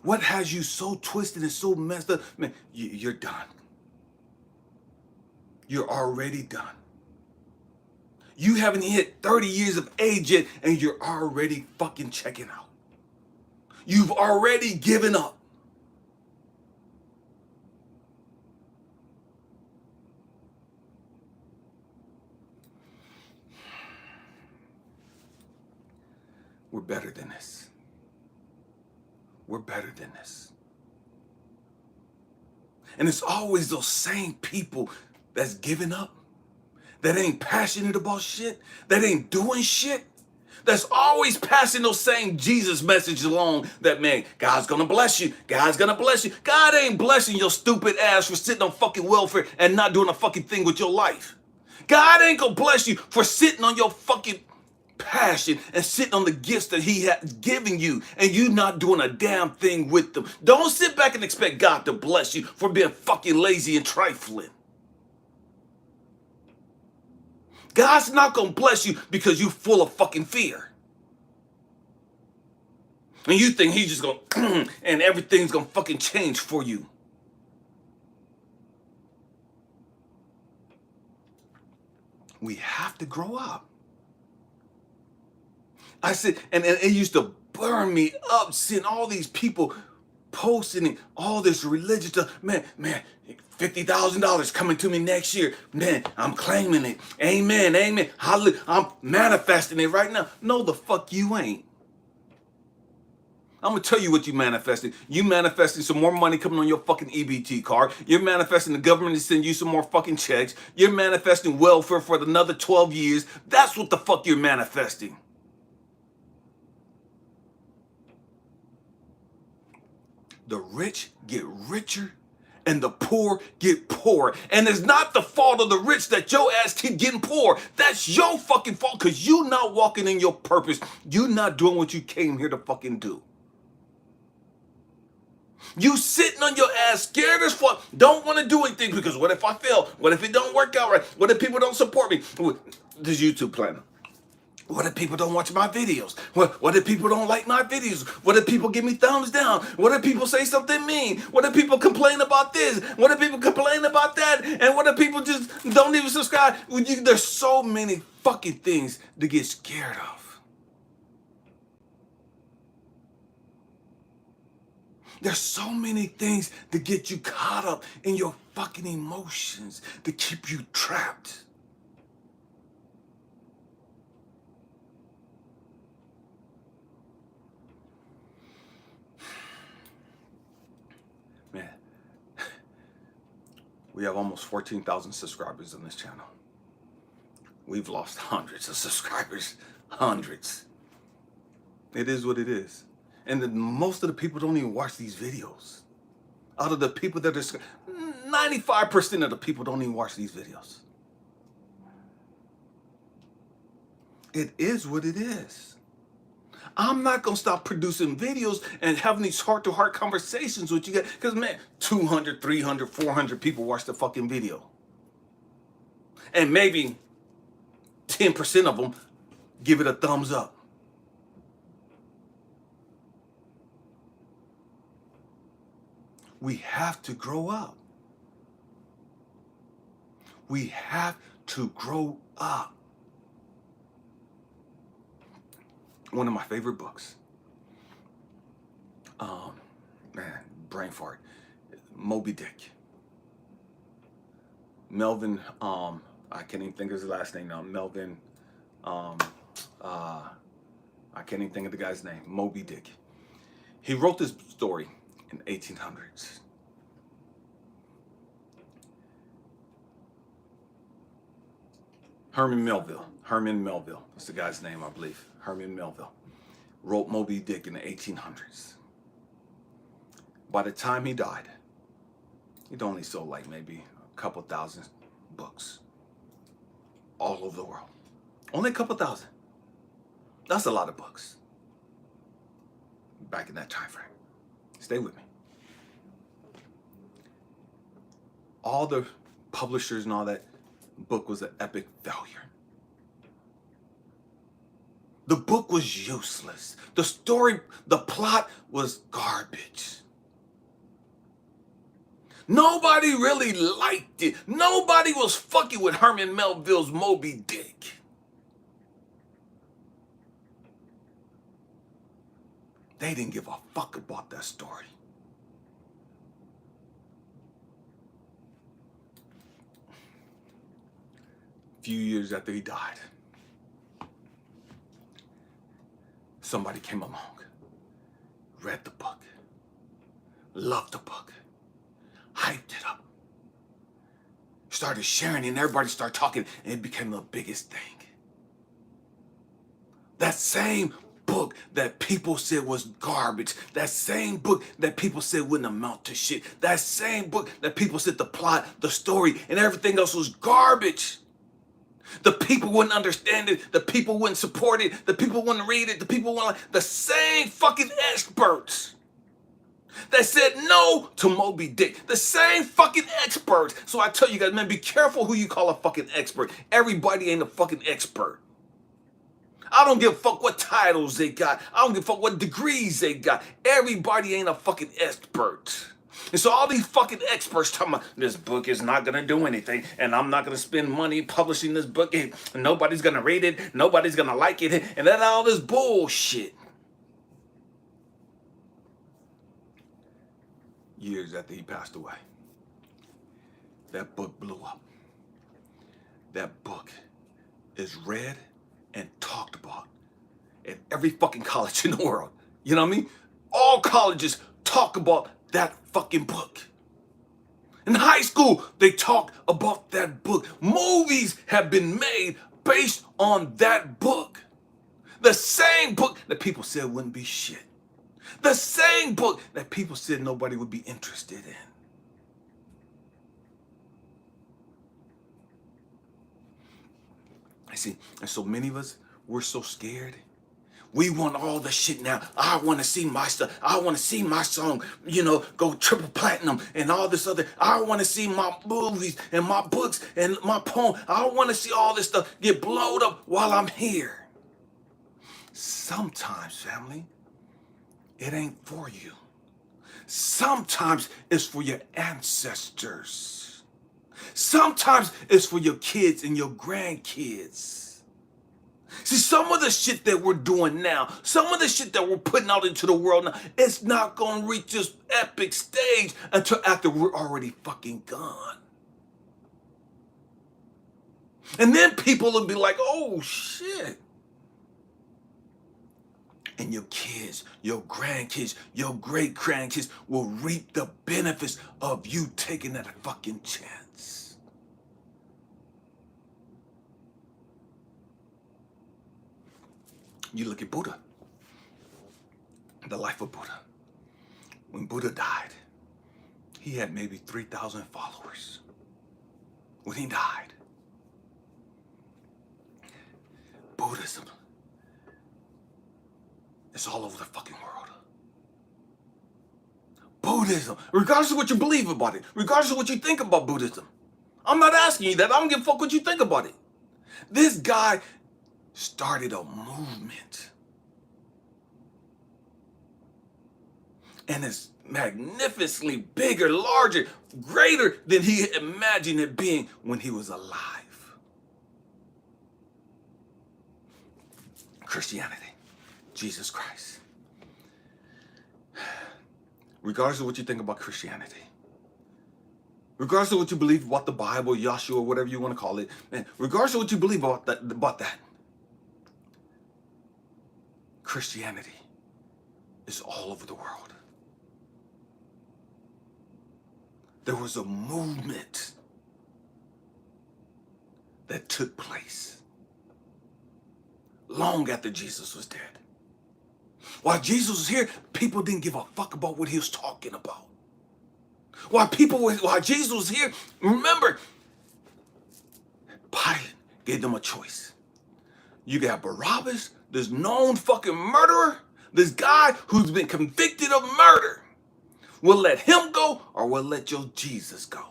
What has you so twisted and so messed up? Man, you're done. You're already done. You haven't hit 30 years of age yet, and you're already fucking checking out. You've already given up. We're better than this. We're better than this. And it's always those same people that's giving up, that ain't passionate about shit, that ain't doing shit, that's always passing those same Jesus messages along that, man, God's gonna bless you. God's gonna bless you. God ain't blessing your stupid ass for sitting on fucking welfare and not doing a fucking thing with your life. God ain't gonna bless you for sitting on your fucking passion and sitting on the gifts that he has given you and you not doing a damn thing with them. Don't sit back and expect God to bless you for being fucking lazy and trifling. God's not gonna bless you because you're full of fucking fear. And you think he's just gonna and everything's gonna fucking change for you. We have to grow up. I said, and it used to burn me up seeing all these people posting all this religious stuff. Man, $50,000 coming to me next year. Man, I'm claiming it. Amen, amen. Hallelujah. I'm manifesting it right now. No, the fuck you ain't. I'm gonna tell you what you manifesting. You manifesting some more money coming on your fucking EBT card. You're manifesting the government to send you some more fucking checks. You're manifesting welfare for another 12 years. That's what the fuck you're manifesting. The rich get richer and the poor get poorer. And it's not the fault of the rich that your ass keep getting poor. That's your fucking fault because you not walking in your purpose. You not doing what you came here to fucking do. You sitting on your ass scared as fuck, don't want to do anything because what if I fail? What if it don't work out right? What if people don't support me? This YouTube plan. What if people don't watch my videos? What if people don't like my videos? What if people give me thumbs down? What if people say something mean? What if people complain about this? What if people complain about that? And what if people just don't even subscribe? There's so many fucking things to get scared of. There's so many things to get you caught up in your fucking emotions, to keep you trapped. Man, we have almost 14,000 subscribers on this channel. We've lost hundreds of subscribers, hundreds. It is what it is. And then most of the people don't even watch these videos. Out of the people that are, 95% of the people don't even watch these videos. It is what it is. I'm not going to stop producing videos and having these heart-to-heart conversations with you guys. Because, man, 200, 300, 400 people watch the fucking video. And maybe 10% of them give it a thumbs up. We have to grow up. We have to grow up. One of my favorite books. Man, brain fart. Moby Dick. Melvin, I can't even think of his last name now. Melvin, I can't even think of the guy's name. Moby Dick. He wrote this story in 1800s. Herman Melville. That's the guy's name, I believe. Herman Melville wrote Moby Dick in the 1800s. By the time he died, he'd only sold like maybe a couple thousand books all over the world. Only a couple thousand. That's a lot of books back in that time frame. Stay with me. All the publishers and all that, book was an epic failure. The book was useless. The story, the plot was garbage. Nobody really liked it. Nobody was fucking with Herman Melville's Moby Dick. They didn't give a fuck about that story. A few years after he died, somebody came along, read the book, loved the book, hyped it up, started sharing it, and everybody started talking, and it became the biggest thing. That same book that people said was garbage, that same book that people said wouldn't amount to shit, that same book that people said the plot, the story, and everything else was garbage. The people wouldn't understand it, the people wouldn't support it, the people wouldn't read it, the people wouldn't, the same fucking experts that said no to Moby Dick, the same fucking experts. So I tell you guys, man, be careful who you call a fucking expert. Everybody ain't a fucking expert. I don't give a fuck what titles they got. I don't give a fuck what degrees they got. Everybody ain't a fucking expert. And so all these fucking experts talking about this book is not going to do anything, and I'm not going to spend money publishing this book, and nobody's going to read it, nobody's going to like it, and then all this bullshit. Years after he passed away, that book blew up. That book is read and talked about at every fucking college in the world. You know what I mean? All colleges talk about that fucking book. In high school, they talk about that book. Movies have been made based on that book. The same book that people said wouldn't be shit. The same book that people said nobody would be interested in. I see, and so many of us, we're so scared. We want all the shit now. I want to see my stuff. I want to see my song, go triple platinum and all this other. I want to see my movies and my books and my poem. I want to see all this stuff get blowed up while I'm here. Sometimes, family, it ain't for you. Sometimes it's for your ancestors. Sometimes it's for your kids and your grandkids. See, some of the shit that we're doing now, some of the shit that we're putting out into the world now, it's not going to reach this epic stage until after we're already fucking gone. And then people will be like, oh shit. And your kids, your grandkids, your great-grandkids will reap the benefits of you taking that fucking chance. You look at Buddha, the life of Buddha. When Buddha died, he had maybe 3,000 followers. When he died, Buddhism is all over the fucking world. Buddhism, regardless of what you believe about it, regardless of what you think about Buddhism. I'm not asking you that. I don't give a fuck what you think about it. This guy started a movement. And it's magnificently bigger, larger, greater than he imagined it being when he was alive. Christianity, Jesus Christ. Regardless of what you think about Christianity, regardless of what you believe about the Bible, Yahshua, whatever you want to call it, man, regardless of what you believe about that, Christianity is all over the world. There was a movement that took place long after Jesus was dead. While Jesus was here, people didn't give a fuck about what he was talking about. While Jesus was here, remember, Pilate gave them a choice. You got Barabbas, this known fucking murderer, this guy who's been convicted of murder. We'll let him go, or we'll let your Jesus go.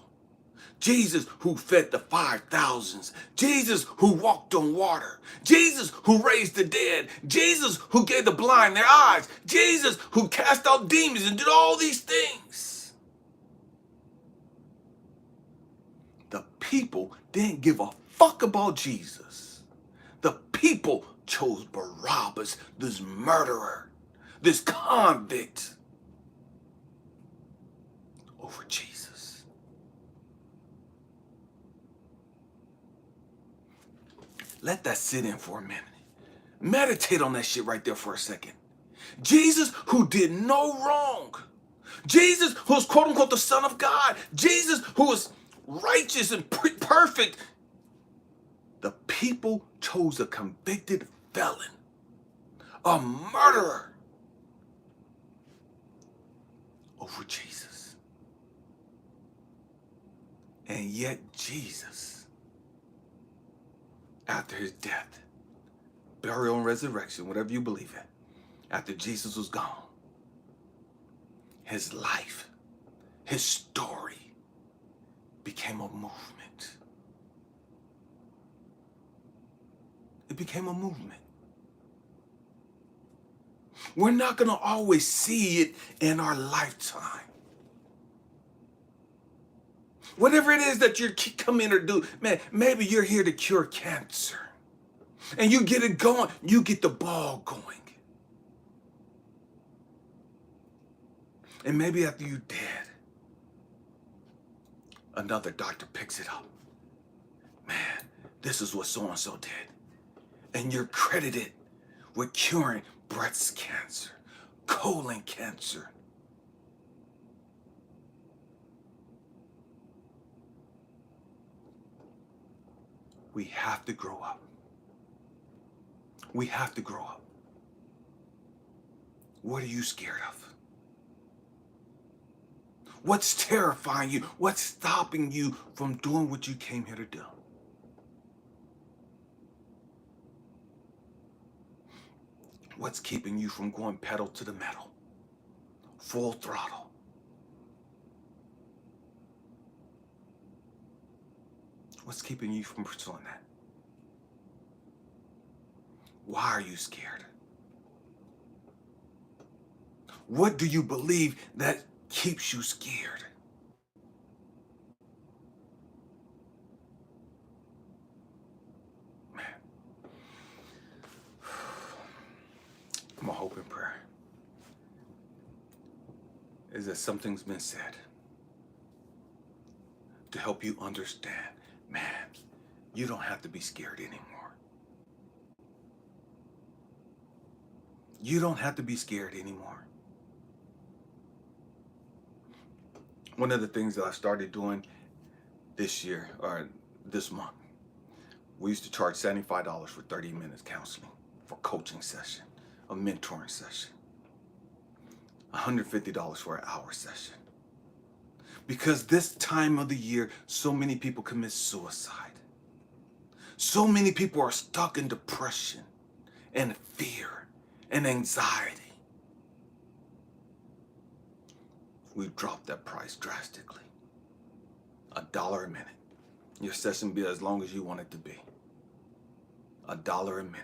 Jesus who fed the 5,000s. Jesus who walked on water. Jesus who raised the dead. Jesus who gave the blind their eyes. Jesus who cast out demons and did all these things. The people didn't give a fuck about Jesus. The people chose Barabbas, this murderer, this convict, over Jesus. Let that sit in for a minute. Meditate on that shit right there for a second. Jesus who did no wrong. Jesus who was quote unquote the Son of God. Jesus who was righteous and perfect. The people chose a convicted felon, a murderer, over Jesus. And yet Jesus, after his death, burial and resurrection, whatever you believe in, after Jesus was gone, his life, his story became a movement. It became a movement. We're not going to always see it in our lifetime. Whatever it is that you come in or do, man, maybe you're here to cure cancer. And you get it going, you get the ball going. And maybe after you're dead, another doctor picks it up. Man, this is what so-and-so did. And you're credited with curing breast cancer, colon cancer. We have to grow up. We have to grow up. What are you scared of? What's terrifying you? What's stopping you from doing what you came here to do? What's keeping you from going pedal to the metal? Full throttle. What's keeping you from pursuing that? Why are you scared? What do you believe that keeps you scared? Man. My hope and prayer is that something's been said to help you understand, man, you don't have to be scared anymore. You don't have to be scared anymore. One of the things that I started doing this year, or this month, we used to charge $75 for 30 minutes counseling, for coaching session, a mentoring session. $150 for an hour session. Because this time of the year, so many people commit suicide. So many people are stuck in depression and fear and anxiety. We've dropped that price drastically. $1 a minute. Your session be as long as you want it to be. $1 a minute.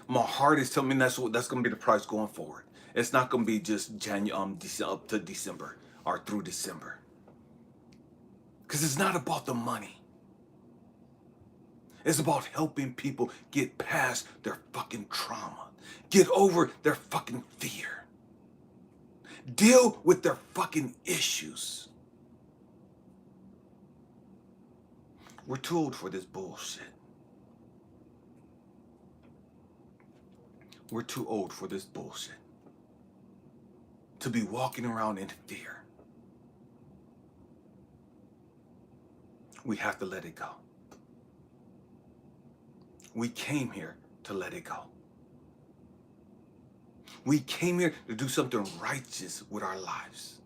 My heart is telling me that's going to be the price going forward. It's not going to be just up to December or through December. Because it's not about the money. It's about helping people get past their fucking trauma. Get over their fucking fear. Deal with their fucking issues. We're too old for this bullshit. We're too old for this bullshit. To be walking around in fear. We have to let it go. We came here to let it go. We came here to do something righteous with our lives.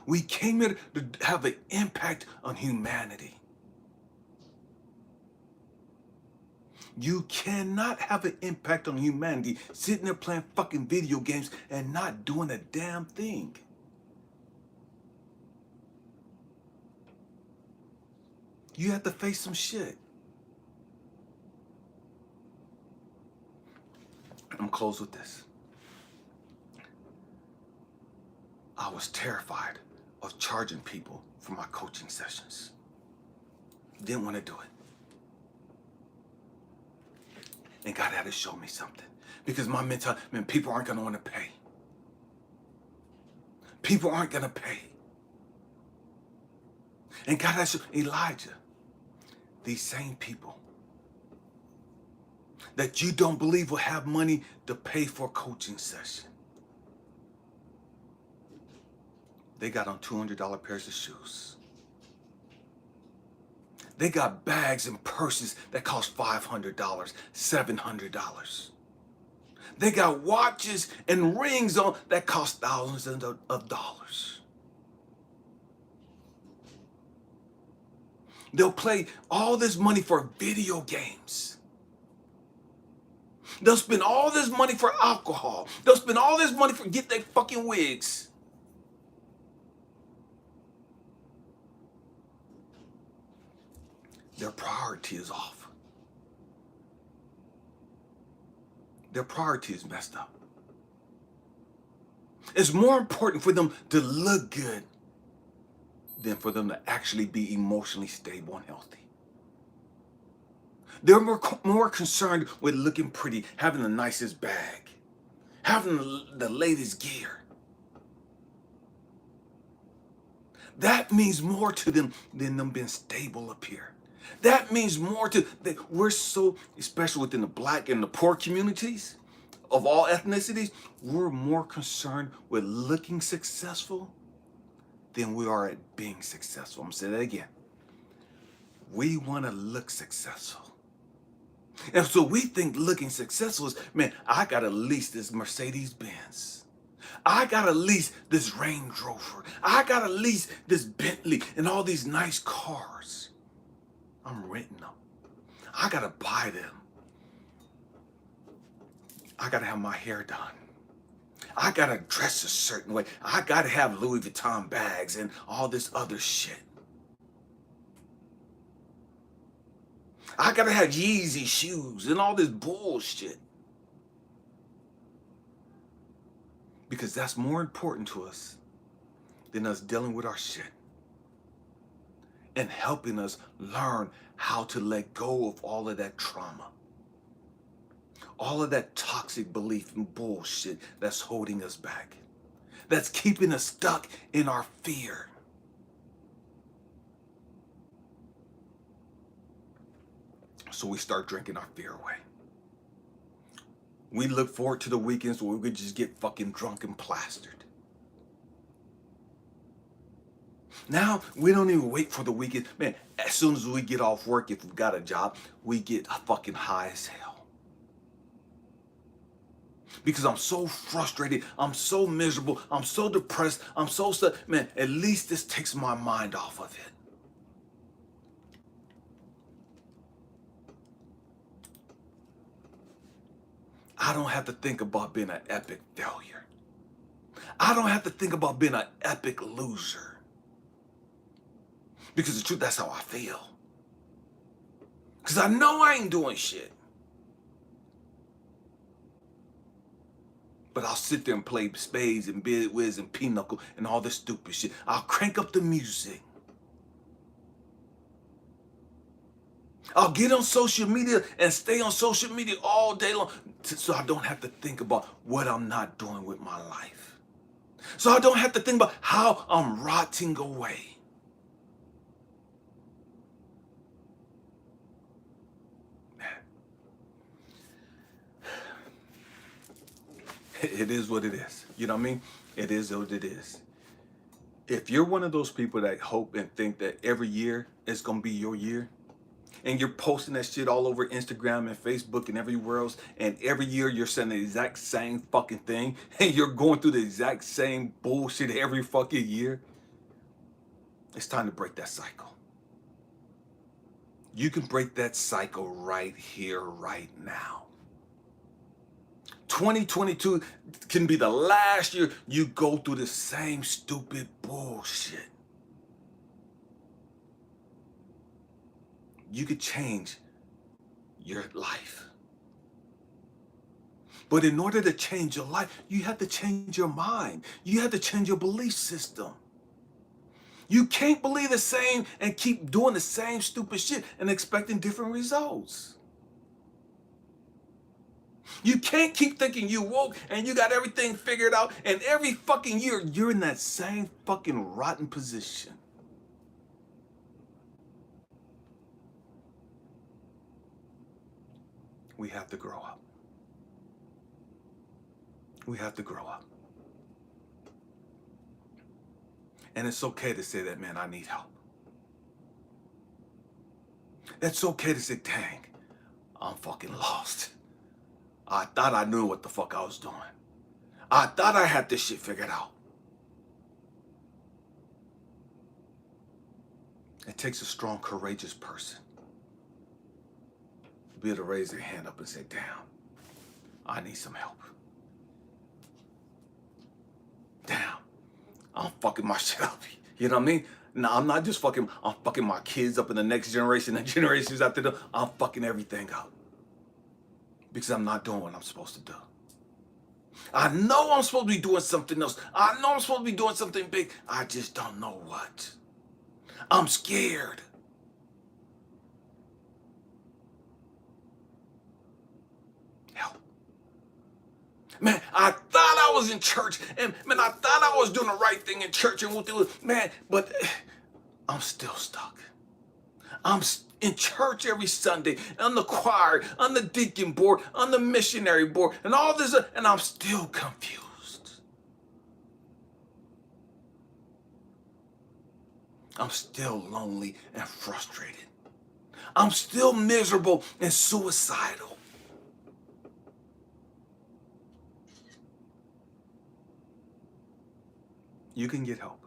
We came here to have an impact on humanity. You cannot have an impact on humanity sitting there playing fucking video games and not doing a damn thing. You have to face some shit. I'm close with this. I was terrified of charging people for my coaching sessions. Didn't want to do it. And God had to show me something. Because my mentality, man, people aren't going to want to pay. People aren't going to pay. And God had to show Elijah, these same people that you don't believe will have money to pay for a coaching session. They got on $200 pairs of shoes. They got bags and purses that cost $500, $700. They got watches and rings on that cost thousands of dollars. They'll play all this money for video games. They'll spend all this money for alcohol. They'll spend all this money for get their fucking wigs. Their priority is off. Their priority is messed up. It's more important for them to look good than for them to actually be emotionally stable and healthy. They're more concerned with looking pretty, having the nicest bag, having the latest gear. That means more to them than them being stable up here. That means more to that. We're so, especially within the Black and the poor communities of all ethnicities, we're more concerned with looking successful than we are at being successful. I'm gonna say that again. We want to look successful. And so we think looking successful is, man, I got to lease this Mercedes Benz. I got to lease this Range Rover. I got to lease this Bentley and all these nice cars. I'm renting them. I got to buy them. I got to have my hair done. I got to dress a certain way. I got to have Louis Vuitton bags and all this other shit. I got to have Yeezy shoes and all this bullshit. Because that's more important to us than us dealing with our shit and helping us learn how to let go of all of that trauma, all of that toxic belief and bullshit that's holding us back, that's keeping us stuck in our fear. So we start drinking our fear away. We look forward to the weekends where we could just get fucking drunk and plastered. Now, we don't even wait for the weekend. Man, as soon as we get off work, if we've got a job, we get fucking high as hell. Because I'm so frustrated, I'm so miserable, I'm so depressed, I'm so sad. Man, at least this takes my mind off of it. I don't have to think about being an epic failure. I don't have to think about being an epic loser. Because the truth, that's how I feel. Because I know I ain't doing shit. But I'll sit there and play spades and bid whiz and pinochle and all this stupid shit. I'll crank up the music. I'll get on social media and stay on social media all day long so I don't have to think about what I'm not doing with my life. So I don't have to think about how I'm rotting away. It is what it is. You know what I mean? It is what it is. If you're one of those people that hope and think that every year is going to be your year, and you're posting that shit all over Instagram and Facebook and everywhere else, and every year you're saying the exact same fucking thing, and you're going through the exact same bullshit every fucking year, it's time to break that cycle. You can break that cycle right here, right now. 2022 can be the last year you go through the same stupid bullshit. You could change your life. But in order to change your life, you have to change your mind. You have to change your belief system. You can't believe the same and keep doing the same stupid shit and expecting different results. You can't keep thinking you woke and you got everything figured out, and every fucking year you're in that same fucking rotten position. We have to grow up. We have to grow up. And it's okay to say that, man, I need help. It's okay to say, dang, I'm fucking lost. I thought I knew what the fuck I was doing. I thought I had this shit figured out. It takes a strong, courageous person to be able to raise their hand up and say, damn, I need some help. Damn, I'm fucking my shit up. You know what I mean? No, I'm not just fucking, I'm fucking my kids up in the next generation and generations after them. I'm fucking everything up. Because I'm not doing what I'm supposed to do. I know I'm supposed to be doing something else. I know I'm supposed to be doing something big. I just don't know what. I'm scared. Help. Man, I thought I was in church, and man, I thought I was doing the right thing in church, and man, but I'm still stuck. I'm in church every Sunday, on the choir, on the deacon board, on the missionary board, and all this, and I'm still confused. I'm still lonely and frustrated. I'm still miserable and suicidal. You can get help.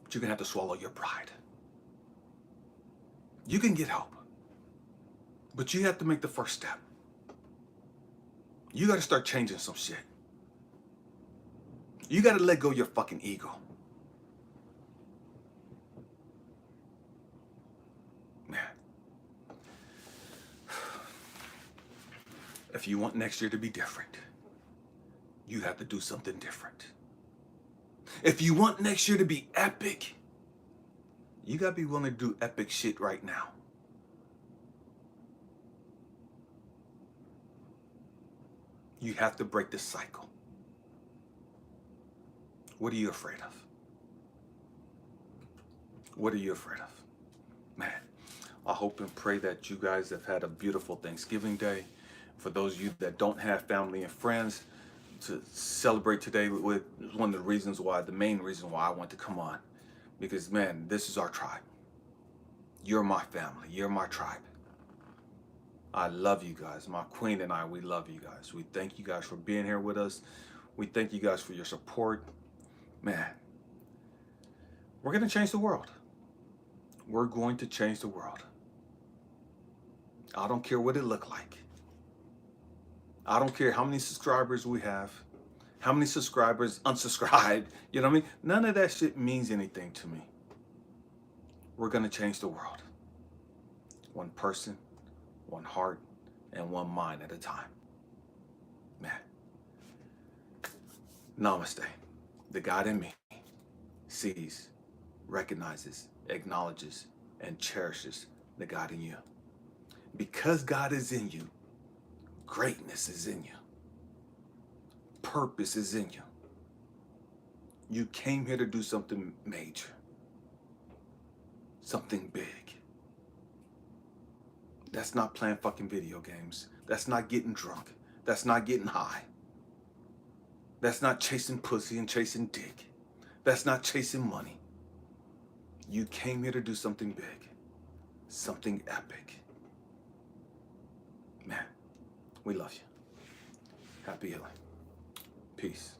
But you're going to have to swallow your pride. You can get help. But you have to make the first step. You got to start changing some shit. You got to let go of your fucking ego. Man. If you want next year to be different, you have to do something different. If you want next year to be epic, you got to be willing to do epic shit right now. You have to break this cycle. What are you afraid of? What are you afraid of? Man, I hope and pray that you guys have had a beautiful Thanksgiving Day. For those of you that don't have family and friends to celebrate today with, one of the reasons why, the main reason why I want to come on. Because, man, this is our tribe. You're my family. You're my tribe. I love you guys. My queen and I, we love you guys. We thank you guys for being here with us. We thank you guys for your support. Man, we're going to change the world. We're going to change the world. I don't care what it look like. I don't care how many subscribers we have, how many subscribers unsubscribed. You know what I mean? None of that shit means anything to me. We're going to change the world. One person, one heart, and one mind at a time. Man. Namaste. The God in me sees, recognizes, acknowledges, and cherishes the God in you. Because God is in you, greatness is in you. Purpose is in you. You came here to do something major. Something big. That's not playing fucking video games. That's not getting drunk. That's not getting high. That's not chasing pussy and chasing dick. That's not chasing money. You came here to do something big. Something epic. Man, we love you. Happy healing. Peace.